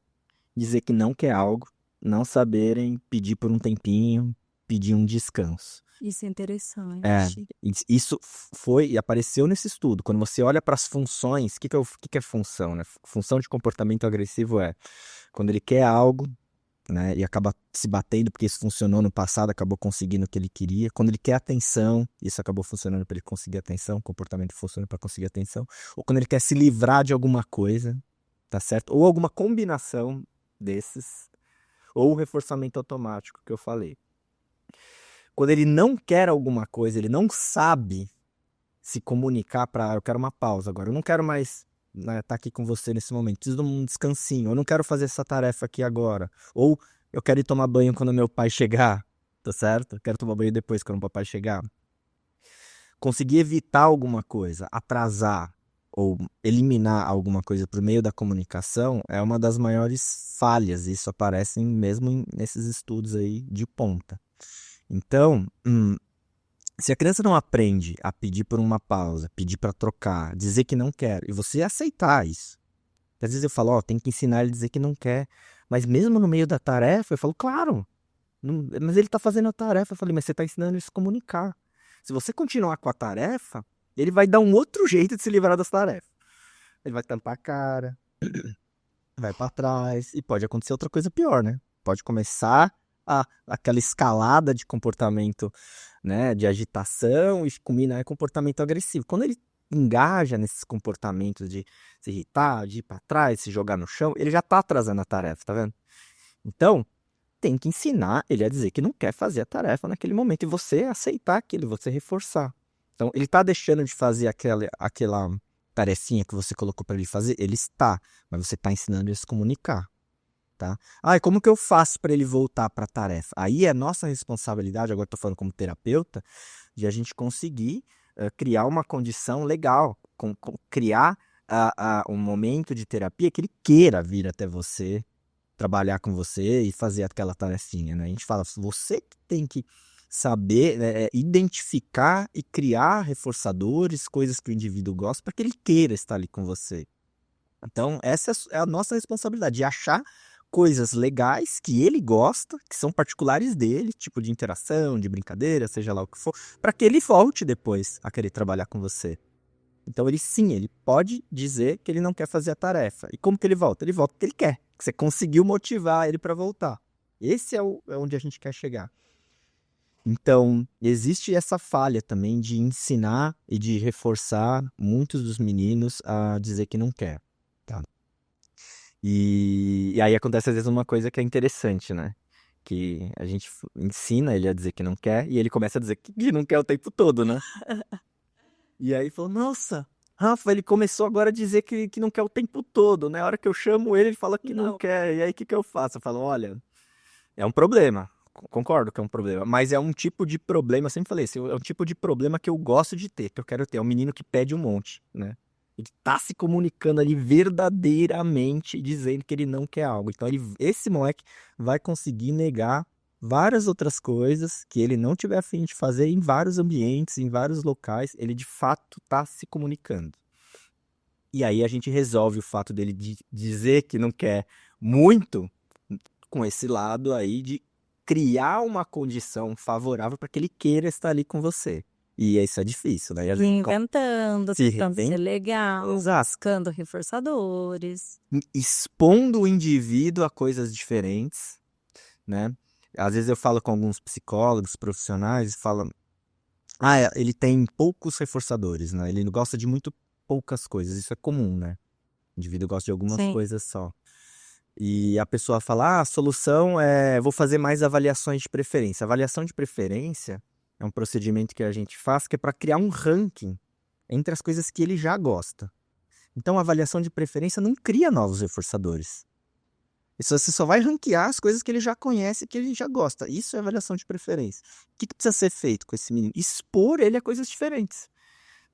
dizer que não quer algo, não saberem pedir por um tempinho, pedir um descanso. Isso é interessante. Isso foi e apareceu nesse estudo. Quando você olha para as funções, o que é função? Né? Função de comportamento agressivo é quando ele quer algo, né, e acaba se batendo porque isso funcionou no passado, acabou conseguindo o que ele queria. Quando ele quer atenção, isso acabou funcionando para ele conseguir atenção, o comportamento funciona para conseguir atenção. Ou quando ele quer se livrar de alguma coisa, tá certo? Ou alguma combinação desses, ou o reforçamento automático que eu falei. Quando ele não quer alguma coisa, ele não sabe se comunicar eu quero uma pausa agora, eu não quero mais tá aqui com você nesse momento, preciso de um descansinho, eu não quero fazer essa tarefa aqui agora, ou eu quero ir tomar banho quando meu pai chegar, tá certo? Eu quero tomar banho depois quando o papai chegar. Conseguir evitar alguma coisa, atrasar ou eliminar alguma coisa por meio da comunicação é uma das maiores falhas, isso aparece mesmo nesses estudos aí de ponta. Então, se a criança não aprende a pedir por uma pausa, pedir para trocar, dizer que não quer, e você aceitar isso. Às vezes eu falo, tem que ensinar ele a dizer que não quer. Mas mesmo no meio da tarefa, eu falo, claro, mas ele está fazendo a tarefa. Eu falei, mas você está ensinando ele a se comunicar. Se você continuar com a tarefa, ele vai dar um outro jeito de se livrar das tarefas. Ele vai tampar a cara, vai para trás, e pode acontecer outra coisa pior, né? Pode começar aquela escalada de comportamento, né, de agitação e culminar em comportamento agressivo. Quando ele engaja nesses comportamentos de se irritar, de ir para trás, se jogar no chão, ele já está atrasando a tarefa, tá vendo? Então, tem que ensinar ele a dizer que não quer fazer a tarefa naquele momento e você aceitar aquilo, você reforçar. Então, ele está deixando de fazer aquela tarefinha que você colocou para ele fazer? Ele está, mas você está ensinando ele a se comunicar. Tá? E como que eu faço para ele voltar para a tarefa? Aí é nossa responsabilidade, agora estou falando como terapeuta, de a gente conseguir criar uma condição legal, criar um momento de terapia que ele queira vir até você, trabalhar com você e fazer aquela tarefinha, né? A gente fala, você que tem que saber, né, identificar e criar reforçadores, coisas que o indivíduo gosta, para que ele queira estar ali com você. Então, essa é a nossa responsabilidade, de achar coisas legais que ele gosta, que são particulares dele, tipo de interação, de brincadeira, seja lá o que for, para que ele volte depois a querer trabalhar com você. Então, ele pode dizer que ele não quer fazer a tarefa. E como que ele volta? Ele volta porque ele quer, que você conseguiu motivar ele para voltar. Esse é onde a gente quer chegar. Então, existe essa falha também de ensinar e de reforçar muitos dos meninos a dizer que não quer, tá? E aí acontece às vezes uma coisa que é interessante, né? Que a gente ensina ele a dizer que não quer e ele começa a dizer que não quer o tempo todo, né? E aí falou, nossa, Rafa, ele começou agora a dizer que não quer o tempo todo, né? A hora que eu chamo ele, ele fala que não quer. E aí o que eu faço? Eu falo, olha, é um problema. Concordo que é um problema, mas é um tipo de problema, eu sempre falei isso, é um tipo de problema que eu gosto de ter, que eu quero ter. É um menino que pede um monte, né? Ele tá se comunicando ali verdadeiramente, dizendo que ele não quer algo. Então, esse moleque vai conseguir negar várias outras coisas que ele não tiver a fim de fazer em vários ambientes, em vários locais. Ele, de fato, tá se comunicando. E aí a gente resolve o fato dele de dizer que não quer muito com esse lado aí de criar uma condição favorável para que ele queira estar ali com você. E isso é difícil, né? E a gente Inventando, se tentando ser reinventa. legal, Exato. buscando reforçadores. Expondo o indivíduo a coisas diferentes, né? Às vezes eu falo com alguns psicólogos profissionais e falam, ele tem poucos reforçadores, né? Ele gosta de muito poucas coisas, isso é comum, né? O indivíduo gosta de algumas Sim. coisas só. E a pessoa fala, a solução é, vou fazer mais avaliações de preferência. Avaliação de preferência é um procedimento que a gente faz que é para criar um ranking entre as coisas que ele já gosta. Então, a avaliação de preferência não cria novos reforçadores. Isso você só vai ranquear as coisas que ele já conhece, que ele já gosta. Isso é avaliação de preferência. O que precisa ser feito com esse menino? Expor ele a coisas diferentes.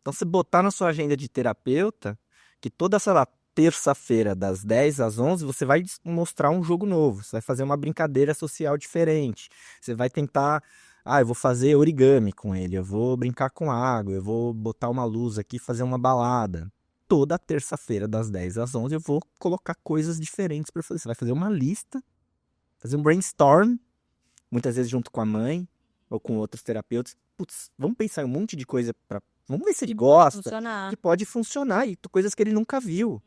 Então, você botar na sua agenda de terapeuta que toda, sei lá, terça-feira, das 10 às 11, você vai mostrar um jogo novo. Você vai fazer uma brincadeira social diferente. Você vai tentar... eu vou fazer origami com ele. Eu vou brincar com água. Eu vou botar uma luz aqui e fazer uma balada. Toda terça-feira, das 10 às 11, eu vou colocar coisas diferentes para fazer. Você vai fazer uma lista, fazer um brainstorm, muitas vezes junto com a mãe ou com outros terapeutas. Putz, vamos pensar em um monte de coisa para... Vamos ver se ele gosta, Funcionar. que pode funcionar, e coisas que ele nunca viu.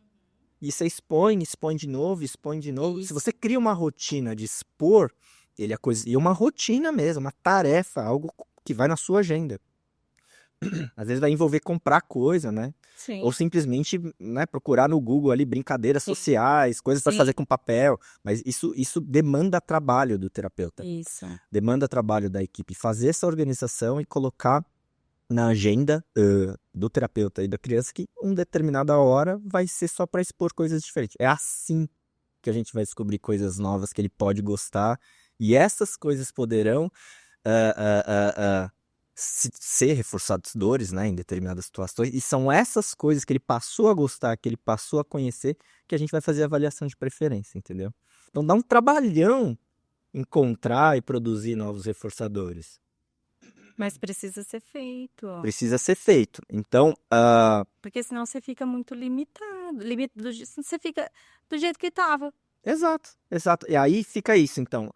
E você expõe de novo, expõe de novo. Isso. Se você cria uma rotina de expor, ele e uma rotina mesmo, uma tarefa, algo que vai na sua agenda. Às vezes vai envolver comprar coisa, né? Sim. Ou simplesmente, né, procurar no Google ali brincadeiras sociais, coisas para fazer com papel. Mas isso demanda trabalho do terapeuta. Isso. Demanda trabalho da equipe. Fazer essa organização e colocar na agenda do terapeuta e da criança que uma determinada hora vai ser só para expor coisas diferentes. É assim que a gente vai descobrir coisas novas que ele pode gostar. E essas coisas poderão ser reforçadores, né, em determinadas situações. E são essas coisas que ele passou a gostar, que ele passou a conhecer, que a gente vai fazer a avaliação de preferência, entendeu? Então dá um trabalhão encontrar e produzir novos reforçadores. Mas precisa ser feito. Precisa ser feito. Então, Porque senão você fica muito limitado. Você fica do jeito que estava. Exato. E aí fica isso, então.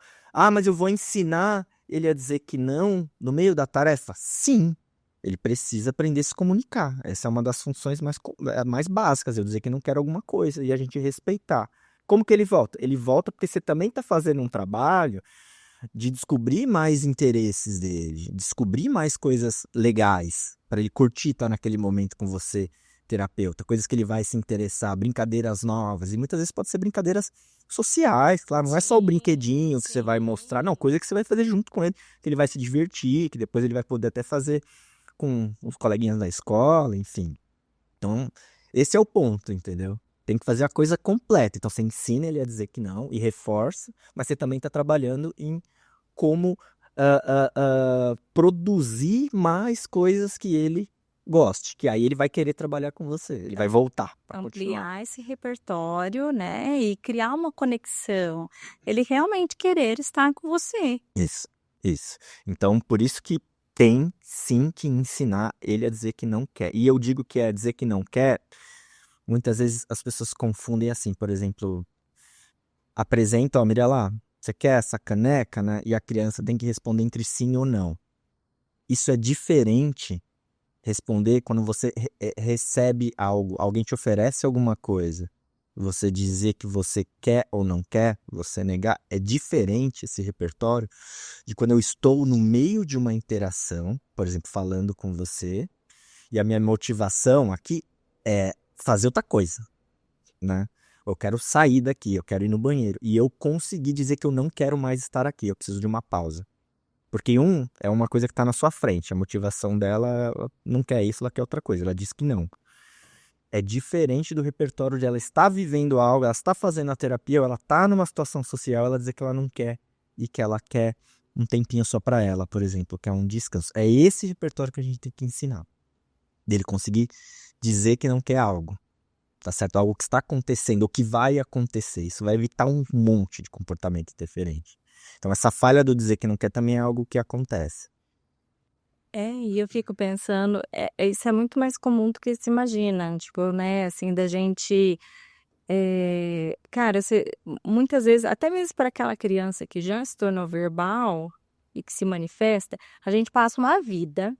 Mas eu vou ensinar ele a dizer que não no meio da tarefa? Sim. Ele precisa aprender a se comunicar. Essa é uma das funções mais básicas, eu dizer que não quero alguma coisa e a gente respeitar. Como que ele volta? Ele volta porque você também está fazendo um trabalho de descobrir mais interesses dele, descobrir mais coisas legais para ele curtir estar naquele momento com você, terapeuta, coisas que ele vai se interessar, brincadeiras novas, e muitas vezes pode ser brincadeiras sociais, claro, não é só o brinquedinho que você vai mostrar, não, coisa que você vai fazer junto com ele, que ele vai se divertir, que depois ele vai poder até fazer com os coleguinhas da escola, enfim. Então, esse é o ponto, entendeu? Tem que fazer a coisa completa. Então, você ensina ele a dizer que não e reforça, mas você também está trabalhando em como produzir mais coisas que ele goste, que aí ele vai querer trabalhar com você, ele vai voltar para continuar. Ampliar esse repertório, né? E criar uma conexão. Ele realmente querer estar com você. Isso. Então, por isso que tem sim que ensinar ele a dizer que não quer. E eu digo que é dizer que não quer, muitas vezes as pessoas confundem assim, por exemplo, apresentam, ó, Mirella, você quer essa caneca, né? E a criança tem que responder entre sim ou não. Isso é diferente responder quando você recebe algo, alguém te oferece alguma coisa. Você dizer que você quer ou não quer, você negar, é diferente esse repertório de quando eu estou no meio de uma interação, por exemplo, falando com você, e a minha motivação aqui é fazer outra coisa, né? Eu quero sair daqui, eu quero ir no banheiro, e eu consegui dizer que eu não quero mais estar aqui, eu preciso de uma pausa. Porque é uma coisa que está na sua frente, a motivação dela ela não quer isso, ela quer outra coisa, ela diz que não. É diferente do repertório de ela estar vivendo algo, ela está fazendo a terapia, ou ela está numa situação social, ela dizer que ela não quer e que ela quer um tempinho só para ela, por exemplo, que é um descanso. É esse repertório que a gente tem que ensinar. Dele conseguir dizer que não quer algo, tá certo? Algo que está acontecendo, ou que vai acontecer. Isso vai evitar um monte de comportamento interferente. Então essa falha do dizer que não quer também é algo que acontece. E eu fico pensando, isso é muito mais comum do que se imagina, tipo, né, assim, da gente, cara, muitas vezes, até mesmo para aquela criança que já se tornou verbal e que se manifesta, a gente passa uma vida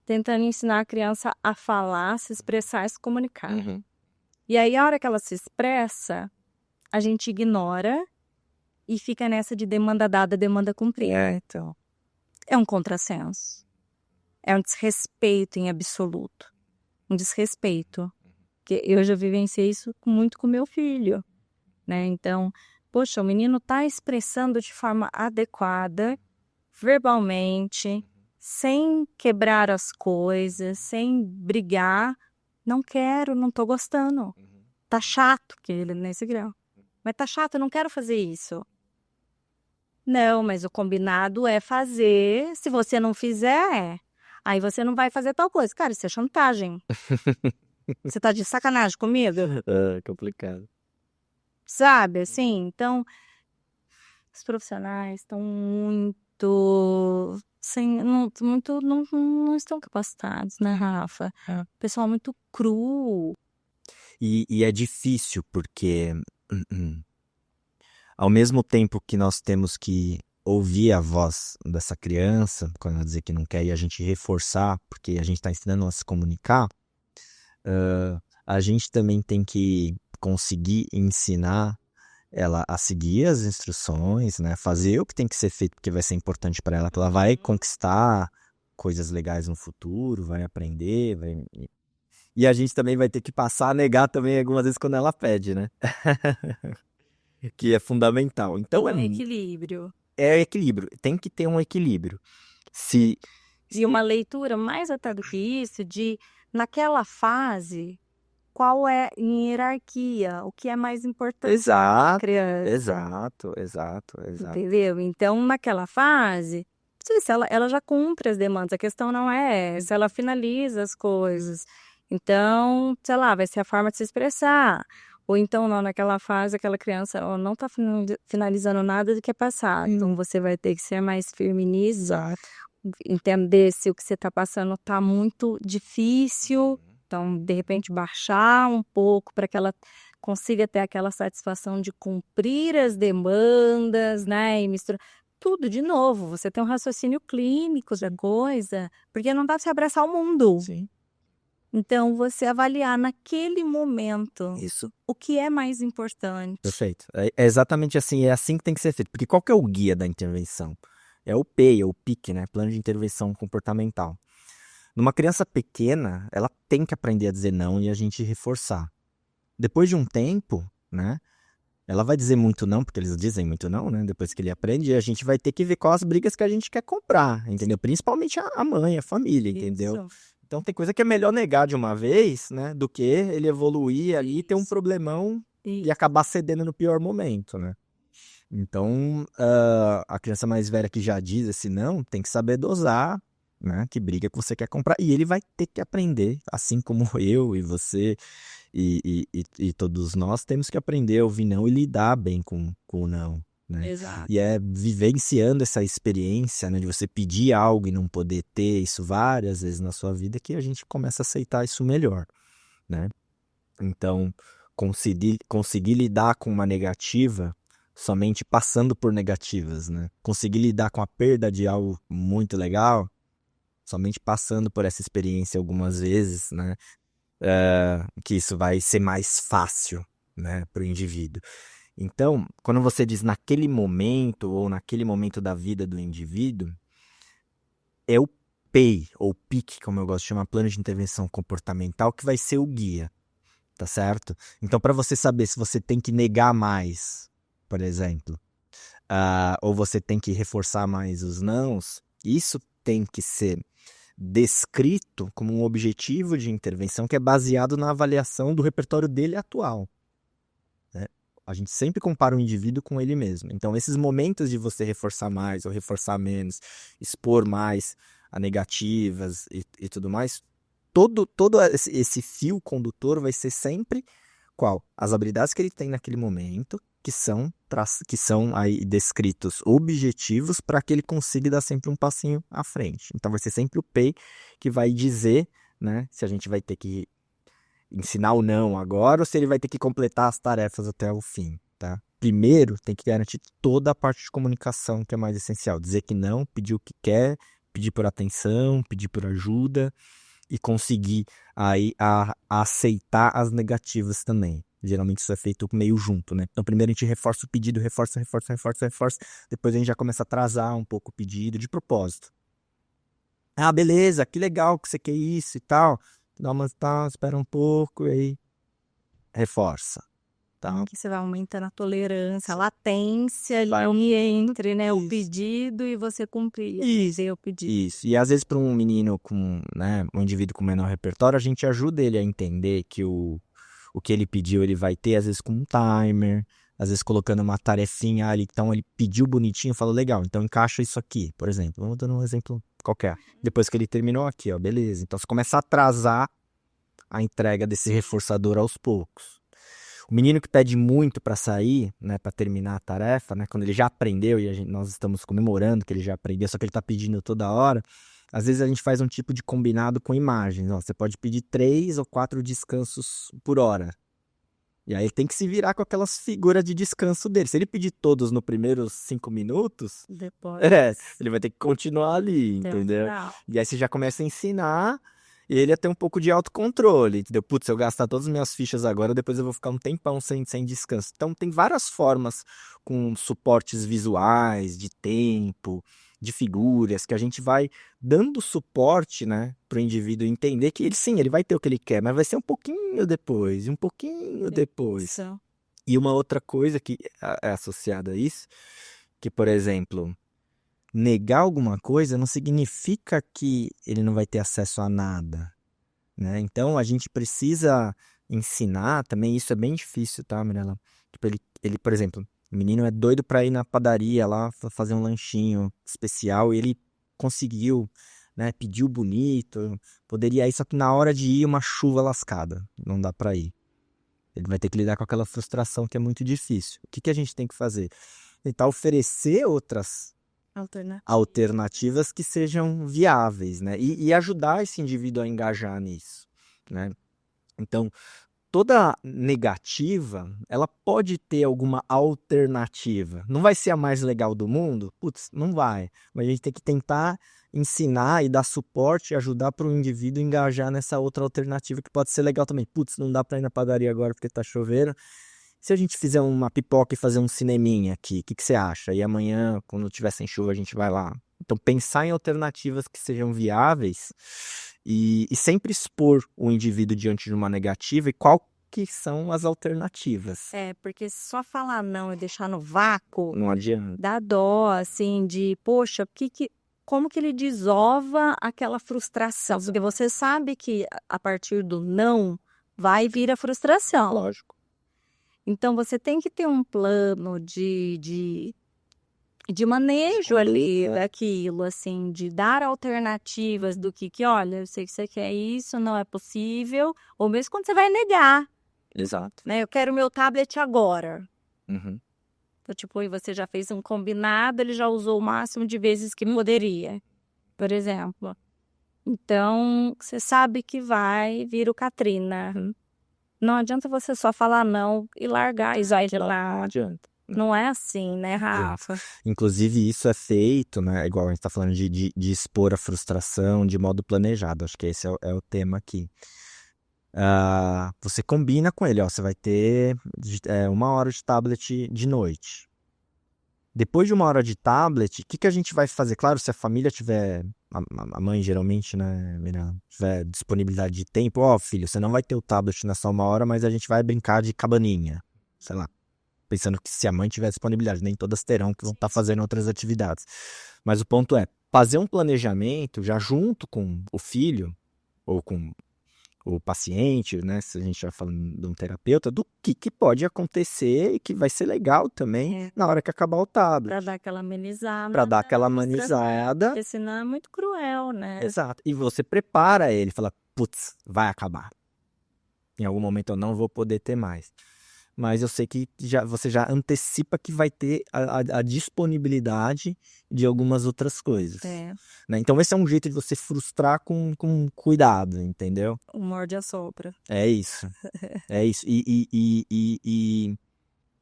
tentando ensinar a criança a falar, se expressar, se comunicar. E aí, a hora que ela se expressa, a gente ignora e fica nessa de demanda dada, demanda cumprida. Então. É um contrassenso. É um desrespeito em absoluto. Um desrespeito. Porque eu já vivenciei isso muito com meu filho, né? Então, poxa, o menino tá expressando de forma adequada, verbalmente, sem quebrar as coisas, sem brigar. Não quero, não tô gostando. Tá chato, que ele nesse grau. Mas tá chato, eu não quero fazer isso. Não, mas o combinado é fazer. Se você não fizer, aí você não vai fazer tal coisa. Cara, isso é chantagem. Você tá de sacanagem comigo? É complicado. Sabe, assim? Então, os profissionais estão muito... não estão capacitados, né, Rafa? Pessoal muito cru. E é difícil porque ao mesmo tempo que nós temos que ouvir a voz dessa criança, quando ela dizer que não quer, e a gente reforçar, porque a gente está ensinando ela a se comunicar, a gente também tem que conseguir ensinar ela a seguir as instruções, né? Fazer o que tem que ser feito, porque vai ser importante para ela, que ela vai conquistar coisas legais no futuro, vai aprender, E a gente também vai ter que passar a negar também algumas vezes quando ela pede, né? Que é fundamental. Então Equilíbrio. é equilíbrio. Tem que ter um equilíbrio. E uma leitura mais até do que isso, de naquela fase, qual é em hierarquia, o que é mais importante para a criança. Exato. Entendeu? Então, naquela fase, se ela já cumpre as demandas, a questão não é essa, ela finaliza as coisas. Então, sei lá, vai ser a forma de se expressar. Ou então, não, naquela fase, aquela criança não está finalizando nada do que é passado. Então, você vai ter que ser mais firme nisso, entender se o que você está passando está muito difícil. Então, de repente, baixar um pouco para que ela consiga ter aquela satisfação de cumprir as demandas, né? E misturar tudo de novo. Você tem um raciocínio clínico da coisa, porque não dá para você abraçar o mundo. Sim. Então, você avaliar naquele momento Isso. o que é mais importante. Perfeito. É exatamente assim, é assim que tem que ser feito. Porque qual que é o guia da intervenção? É o PEI, é o PIC, né? Plano de Intervenção Comportamental. Numa criança pequena, ela tem que aprender a dizer não e a gente reforçar. Depois de um tempo, né? Ela vai dizer muito não, porque eles dizem muito não, né? Depois que ele aprende, a gente vai ter que ver quais as brigas que a gente quer comprar, entendeu? Principalmente a mãe, a família, entendeu? Isso. Então tem coisa que é melhor negar de uma vez, né? Do que ele evoluir ali e ter um problemão e acabar cedendo no pior momento, né? Então, a criança mais velha que já diz esse não, tem que saber dosar, né? Que briga que você quer comprar. E ele vai ter que aprender, assim como eu e você e todos nós temos que aprender a ouvir não e lidar bem com o não, né? Exato. E é vivenciando essa experiência, né, de você pedir algo e não poder ter isso várias vezes na sua vida que a gente começa a aceitar isso melhor, né? Então, conseguir lidar com uma negativa somente passando por negativas, né? Conseguir lidar com a perda de algo muito legal somente passando por essa experiência algumas vezes, né? Que isso vai ser mais fácil, né, para o indivíduo. Então, quando você diz naquele momento ou naquele momento da vida do indivíduo, é o PEI, ou PIC, como eu gosto de chamar, plano de intervenção comportamental, que vai ser o guia, tá certo? Então, para você saber se você tem que negar mais, por exemplo, ou você tem que reforçar mais os nãos, isso tem que ser descrito como um objetivo de intervenção que é baseado na avaliação do repertório dele atual, né? A gente sempre compara o indivíduo com ele mesmo. Então, esses momentos de você reforçar mais ou reforçar menos, expor mais a negativas e tudo mais, todo esse fio condutor vai ser sempre qual? As habilidades que ele tem naquele momento, que são aí descritos objetivos para que ele consiga dar sempre um passinho à frente. Então vai ser sempre o PEI que vai dizer, né, se a gente vai ter que ensinar ou não agora, ou se ele vai ter que completar as tarefas até o fim, tá? Primeiro, tem que garantir toda a parte de comunicação que é mais essencial. Dizer que não, pedir o que quer, pedir por atenção, pedir por ajuda e conseguir aí a aceitar as negativas também. Geralmente isso é feito meio junto, né? Então primeiro a gente reforça o pedido, reforça, depois a gente já começa a atrasar um pouco o pedido de propósito. Ah, beleza, que legal que você quer isso e tal. Dá uma, tá, espera um pouco e aí reforça. Tá? Que você vai aumentando a tolerância, a latência ali entre, né, o pedido e você cumprir. Dizer o pedido. Isso. E às vezes para um menino com, né, um indivíduo com menor repertório, a gente ajuda ele a entender que o que ele pediu ele vai ter, às vezes com um timer, às vezes colocando uma tarefinha ali. Então ele pediu bonitinho, falou, legal, então encaixa isso aqui, por exemplo. Vamos dando um exemplo qualquer. Depois que ele terminou aqui, ó, beleza. Então você começa a atrasar a entrega desse reforçador aos poucos. O menino que pede muito para sair, né, para terminar a tarefa, né, quando ele já aprendeu e nós estamos comemorando que ele já aprendeu, só que ele está pedindo toda hora, às vezes a gente faz um tipo de combinado com imagens. Ó, você pode pedir 3 ou 4 descansos por hora. E aí ele tem que se virar com aquelas figuras de descanso dele. Se ele pedir todos nos primeiros 5 minutos, Depois. Ele vai ter que continuar ali, entendeu? E aí você já começa a ensinar ele a ter um pouco de autocontrole, entendeu? Putz, se eu gastar todas as minhas fichas agora, depois eu vou ficar um tempão sem descanso. Então tem várias formas com suportes visuais, de tempo, de figuras, que a gente vai dando suporte, né, para o indivíduo entender que ele sim, ele vai ter o que ele quer, mas vai ser um pouquinho depois, um pouquinho depois. E uma outra coisa que é associada a isso, que, por exemplo, negar alguma coisa não significa que ele não vai ter acesso a nada, né? Então a gente precisa ensinar também, isso é bem difícil, tá, Mirella? Tipo, ele, por exemplo, o menino é doido para ir na padaria lá fazer um lanchinho especial e ele conseguiu, né? Pediu bonito, poderia ir, só que na hora de ir uma chuva lascada, não dá para ir. Ele vai ter que lidar com aquela frustração que é muito difícil. O que a gente tem que fazer? Tentar oferecer outras alternativas que sejam viáveis, né? E ajudar esse indivíduo a engajar nisso, né? Então, toda negativa, ela pode ter alguma alternativa. Não vai ser a mais legal do mundo? Putz, não vai. Mas a gente tem que tentar ensinar e dar suporte e ajudar para o indivíduo engajar nessa outra alternativa que pode ser legal também. Putz, não dá para ir na padaria agora porque tá chovendo. Se a gente fizer uma pipoca e fazer um cineminha aqui, o que você acha? E amanhã, quando tiver sem chuva, a gente vai lá. Então, pensar em alternativas que sejam viáveis e sempre expor o indivíduo diante de uma negativa e qual que são as alternativas. Porque só falar não e deixar no vácuo... Não adianta. Dá dó, assim, de, poxa, como que ele desova aquela frustração? Porque você sabe que a partir do não vai vir a frustração. Lógico. Então, você tem que ter um plano de de manejo ali daquilo, assim, de dar alternativas do que, olha, eu sei que você quer isso, não é possível, ou mesmo quando você vai negar, Exato. né? Eu quero meu tablet agora. Uhum. Então, tipo, e você já fez um combinado, ele já usou o máximo de vezes que poderia, por exemplo. Então, você sabe que vai vir o Katrina. Não adianta você só falar não e largar e vai de lá. Não adianta. Não é assim, né, Rafa? Inclusive, isso é feito, né? Igual a gente tá falando de expor a frustração de modo planejado. Acho que esse é o tema aqui. Você combina com ele, ó. Você vai ter 1 hora de tablet de noite. Depois de 1 hora de tablet, o que a gente vai fazer? Claro, se a família tiver, a mãe geralmente, né, tiver disponibilidade de tempo, ó, filho, você não vai ter o tablet nessa 1 hora, mas a gente vai brincar de cabaninha, sei lá. Pensando que se a mãe tiver disponibilidade, nem todas terão, que vão estar fazendo outras atividades. Mas o ponto é, fazer um planejamento já junto com o filho, ou com o paciente, né, se a gente vai falando de um terapeuta, do que pode acontecer e que vai ser legal também na hora que acabar o tablet. Pra dar aquela amenizada. Pra dar aquela amenizada. Porque senão é muito cruel, né? Exato. E você prepara ele, fala, putz, vai acabar. Em algum momento eu não vou poder ter mais. Mas eu sei que você já antecipa que vai ter a disponibilidade de algumas outras coisas. Né? Então esse é um jeito de você frustrar com cuidado, entendeu? O morde-a-sopra. É isso. É isso. E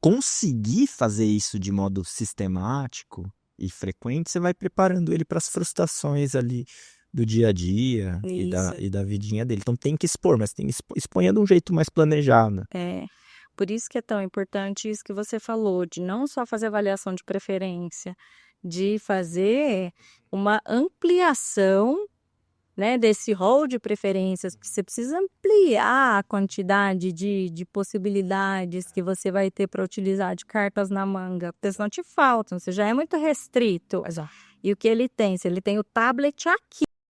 conseguir fazer isso de modo sistemático e frequente, você vai preparando ele para as frustrações ali do dia a dia e da vidinha dele. Então tem que expor, mas tem que exponha de um jeito mais planejado. Por isso que é tão importante isso que você falou, de não só fazer avaliação de preferência, de fazer uma ampliação, né, desse rol de preferências, porque você precisa ampliar a quantidade de possibilidades que você vai ter para utilizar de cartas na manga, porque senão te faltam, você já é muito restrito. Exato. E o que ele tem? Se ele tem o tablet aqui,